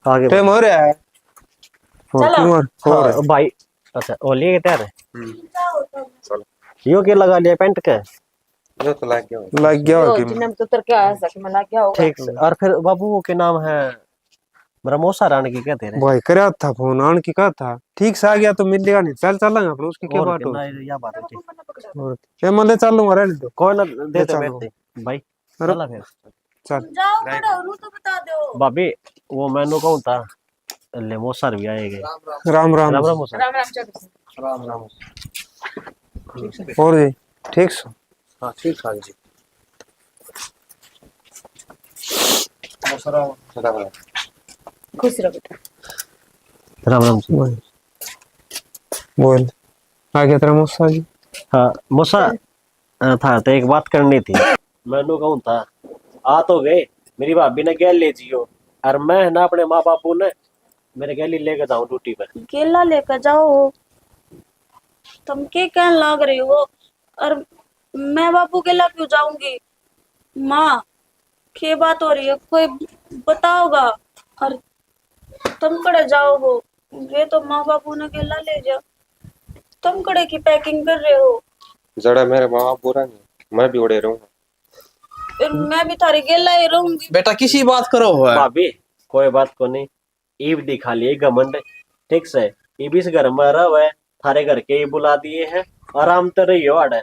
आगे टाइम हो रहा है। चलो। क्यों और हाँ, भाई अच्छा वो लिए तैयार है। यो के लगा लिया पैंट के। जो तो लग गया लग गया यो हो कि जिन्हें तो उतर के आया सक में लग गया होगा। ठीक से। और फिर बाबू वो के नाम है मेरा मौसा रानी की कहते रहे। भाई करया था फोन आन की कहा था, ठीक से आ गया तो मिलेगा नहीं। चल चलेंगे अपन, उसकी क्या और बात हो। कितना या बात है ठीक। और ये मैं ले चलूंगा, रहने दो। कोई ना दे दे चलो। बैठते भाई। अरे चला फिर चल जाओ बड़ा रू तो बता दो। भाभी वो मैंने कहूँ था ले मौसा भी आएंगे। राम राम राम राम मौसा। राम राम चल। राम राम। और जी ठीक से। हाँ ठीक है जी। खुश रहो बेटा। राम राम जी। बोल आ गया तेरा मौसा जी। हाँ मौसा था तो एक बात करनी थी। मैंने कहूँ था आ तो गए मेरी भाभी ने गैल ले जियो और मैं है ना अपने माँ बापू ने मेरे गैली लेके जाऊं ड्यूटी पर। केला लेकर जाओ, तुम के कहने लग रही हो? और मैं बापू केला क्यों जाऊंगी? माँ, क्या बात हो रही है? कोई बताओगा? और तुम कड़े जाओ हो? ये तो माँ बापू ने केला ले जा, तुम कड़े की पैकिंग कर रहे हो? जड़ा मेरे माँ बाप बुरा नहीं, मैं भी उड़े रहूंगा। फिर मैं भी थारी केला ही रहूंगी। बेटा किसी बात करो है भाभी कोई बात को नहीं, ईब दिखा लिए घमंड, ठीक से ईब इस घर में रह है, थारे घर के ही बुला दिए हैं, आराम तो रही हो आड़े।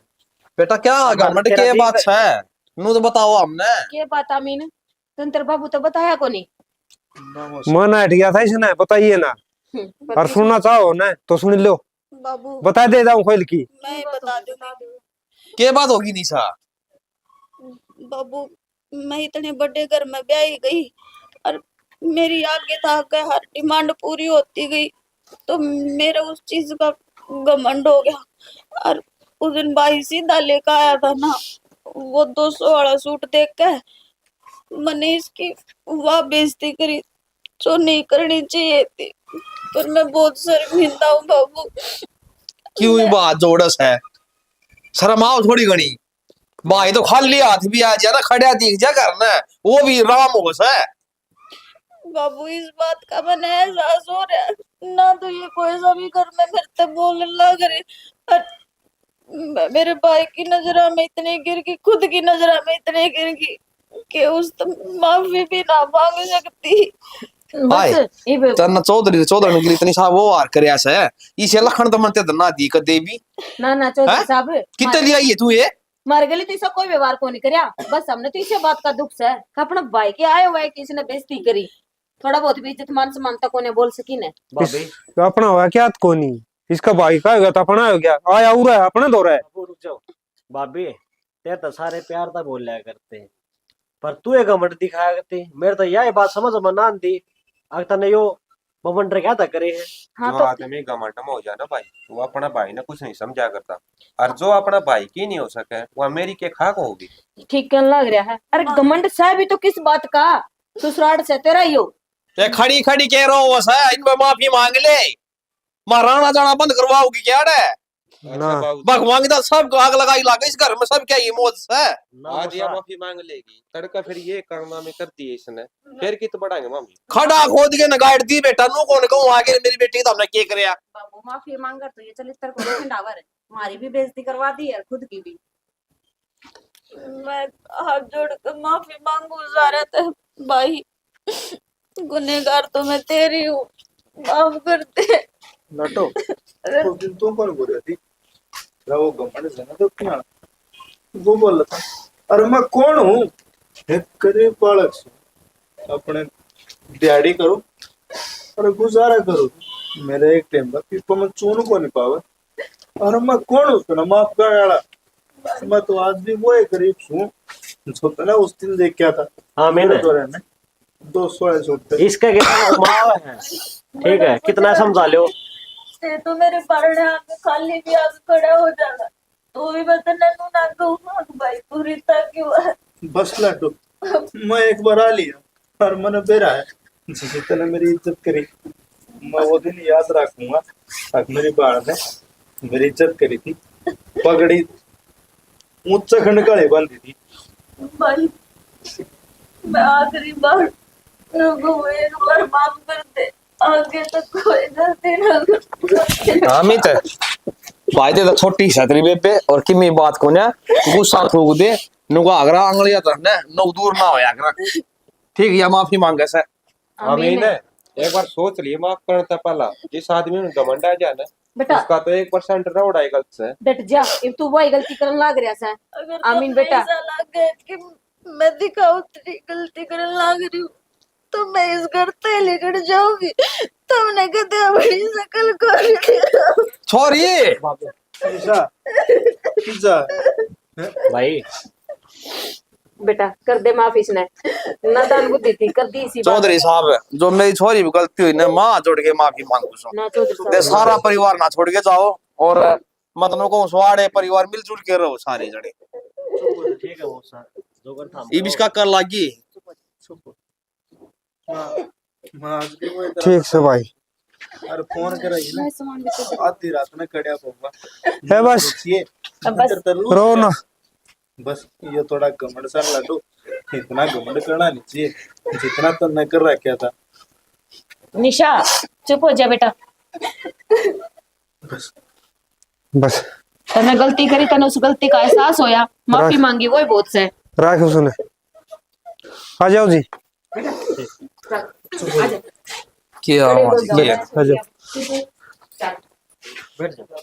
बेटा क्या गवर्नमेंट तेरा के दीप बात है नू तो बताओ हमने। के बात आमीन, तंत्र बाबू तो बताया को नहीं। मन हट गया था इसने, बताइए ना। और सुनना चाहो ना तो सुन लो, बाबू बता दे जाऊं खोल की। मैं ही बता दूंगी। क्या बात होगी निशा? बाबू, मैं इतने बड़े घर में ब्याही गई और मेरी आगे तक हर डिमांड पूरी होती गई, तो मेरा उस चीज का घमंड हो गया। और उस दिन भाई सीधा लेकर आया था ना, वो 200 वाला सूट देख के मैंने इसकी वाह बेइज्जती करी, जो नहीं करनी चाहिए थी। पर मैं बहुत शर्मिंदा हूँ बाबू। क्यों ये बात जोड़स है? शर्म आओ थोड़ी घनी। भाई तो खाली हाथ भी आ जाए ना, खड़ा दिख जा करना, वो भी राम होश है। बाबू, इस बात का मैंने एहसास हो रहा है ना, तो ये कोई सा भी घर में मेरे से बोलने लग रही। और मेरे भाई की नजर में इतने गिर गई, खुद की नजर में इतने गिर गई कि उस तो माफी भी ना मांग सकती। बस इब चन्ना चौधरी चौधरी के लिए इतनी सा वो हार करया से इसे लखन तो मनते ना दी कर देवी। ना चौधरी हैं? साहब, कितने लिया ये तू ये? मार गली तो इसे कोई व्यवहार को नहीं करया, बस हमने तो इसे बात का दुख है कि अपना भाई के आए हुए कि इसने बेइज्जती करी, थोड़ा बहुत भी इज्जत मान सम्मान तक कोने बोल सकी ने। भाभी तो अपना हुआ क्या को नहीं, इसका भाई का होगा तो अपना हो गया, आया उरा है अपना दो रहा है। बाबू रुक जाओ। भाभी तेरे तो सारे प्यार था बोल लिया करते हैं, पर तू एक घमंड दिखाया करती, मेरे तो यह बात समझ में ना आती। अगर तने यो बवंडर क्या था करे है? हाँ जो तो आदमी घमंड में हो जाए ना भाई, वो अपना भाई ने कुछ नहीं समझा करता, और जो अपना भाई की नहीं हो सके वो मेरी के खाक होगी। ठीक कहने लग रहा है। अरे घमंड सा भी तो किस बात का, ससुराल से तेरा ही हो। ये खड़ी खड़ी कह रहा हो है, इनमें माफी मांग ले, महाराणा जाना बंद करवाओगी क्या रे? अच्छा बाबू, भगवान की सब आग लगाई लागे इस घर में, सब क्या ये मौज है? आज ये माफी मांग लेगी, तड़का फिर ये करना में कर दिए इसने, फिर कित बढ़ाएंगे मम्मी। खड़ा खोद के नगाड़ दी बेटा, नू कौन कहूं आगे मेरी बेटी तो हमने के करया। बाबू माफी मांगा तो ये चल इतर को खंडावर है, हमारी भी बेइज्जती करवा दी है, खुद की भी। मैं हाथ जोड़ कर माफी मांगू सारा तो भाई, गुनहगार तो मैं तेरी हूँ, माफ कर दे। नटो उस दिन तुम कौन बोल रही थी? वो घमंड से ना तो क्या वो बोल रहा था, अरे मैं कौन हूँ? एक करे बालक से अपने दिहाड़ी करो और गुजारा करो, मेरे एक टाइम का पीपा में चून को नहीं पावे। अरे मैं कौन हूँ उसको ना माफ कर वाला? मैं तो आज भी वो एक गरीब हूँ जो तो ना उस दिन देख क्या था। हाँ मैंने 200 छोटे इसका क्या माँ है, ठीक है कितना समझा लो। ते तो मेरे पढ़ने आके खाली भी आके खड़ा हो जाना, तो भी मैं तेरे नू ना कहूँगा भाई तू रीता क्यों है? बस लाटो मैं एक बार आ लिया और मैंने बेरा है जितने मेरी इज्जत करी, मैं वो दिन याद रखूंगा। तक मेरी बाढ़ ने मेरी इज्जत करी थी, पगड़ी ऊंचा खंडकाली बांधी थी। भाई मैं आखिरी बार रुको, एक बार माफ कर दे, आगे तो कोई गलती ना कर। अमित भाई दे तो छोटी छतरी बेबे और किमी बात को ना गुस्सा थूक दे, नुका अगरा अंगलिया तो ना नौ दूर ना होया करा, ठीक है? माफी मांगे से अमीन है, एक बार सोच लिए माफ करता पहला, जिस आदमी में घमंड आ जाए ना बेटा उसका तो 1% रोड आई गलत से। डट जा, इब तू वही गलती करने लग रहा है। अगर आमीन तुम्हें बेटा। ऐसा लगे कि मैं दिखाऊं तेरी गलती करने लग रही हूँ, तो मैं इस घर से लेकर जाऊंगी। तुमने कदे बड़ी शकल को छोरी ऐसा पिज्जा भाई बेटा कर दे माफ, इसने नादान बुद्धि थी कर दी इसी बात। चौधरी साहब जो मेरी छोरी भी गलती हुई ना, माँ जोड़ के माफी मांगू सो, ना चौधरी ते साहब, सारा परिवार ना छोड़ के जाओ और मतलब को स्वाड़े परिवार मिलजुल के रहो सारे जने। ठीक है वो सर जो कर था ये भी इसका कर लागी ठीक से भाई अरे फोन कराई ना आधी रात में कड़िया पोगा है बस रो ना बस ये थोड़ा घमंड सा लाडू इतना घमंड करना नहीं चाहिए जितना तो न कर रखा था। निशा चुप हो जा बेटा। बस तने गलती करी, तने उस गलती का एहसास होया, माफी मांगी, वो ही बहुत से। राख उसने आ जाओ जी क्या आ जाओ बैठ जा।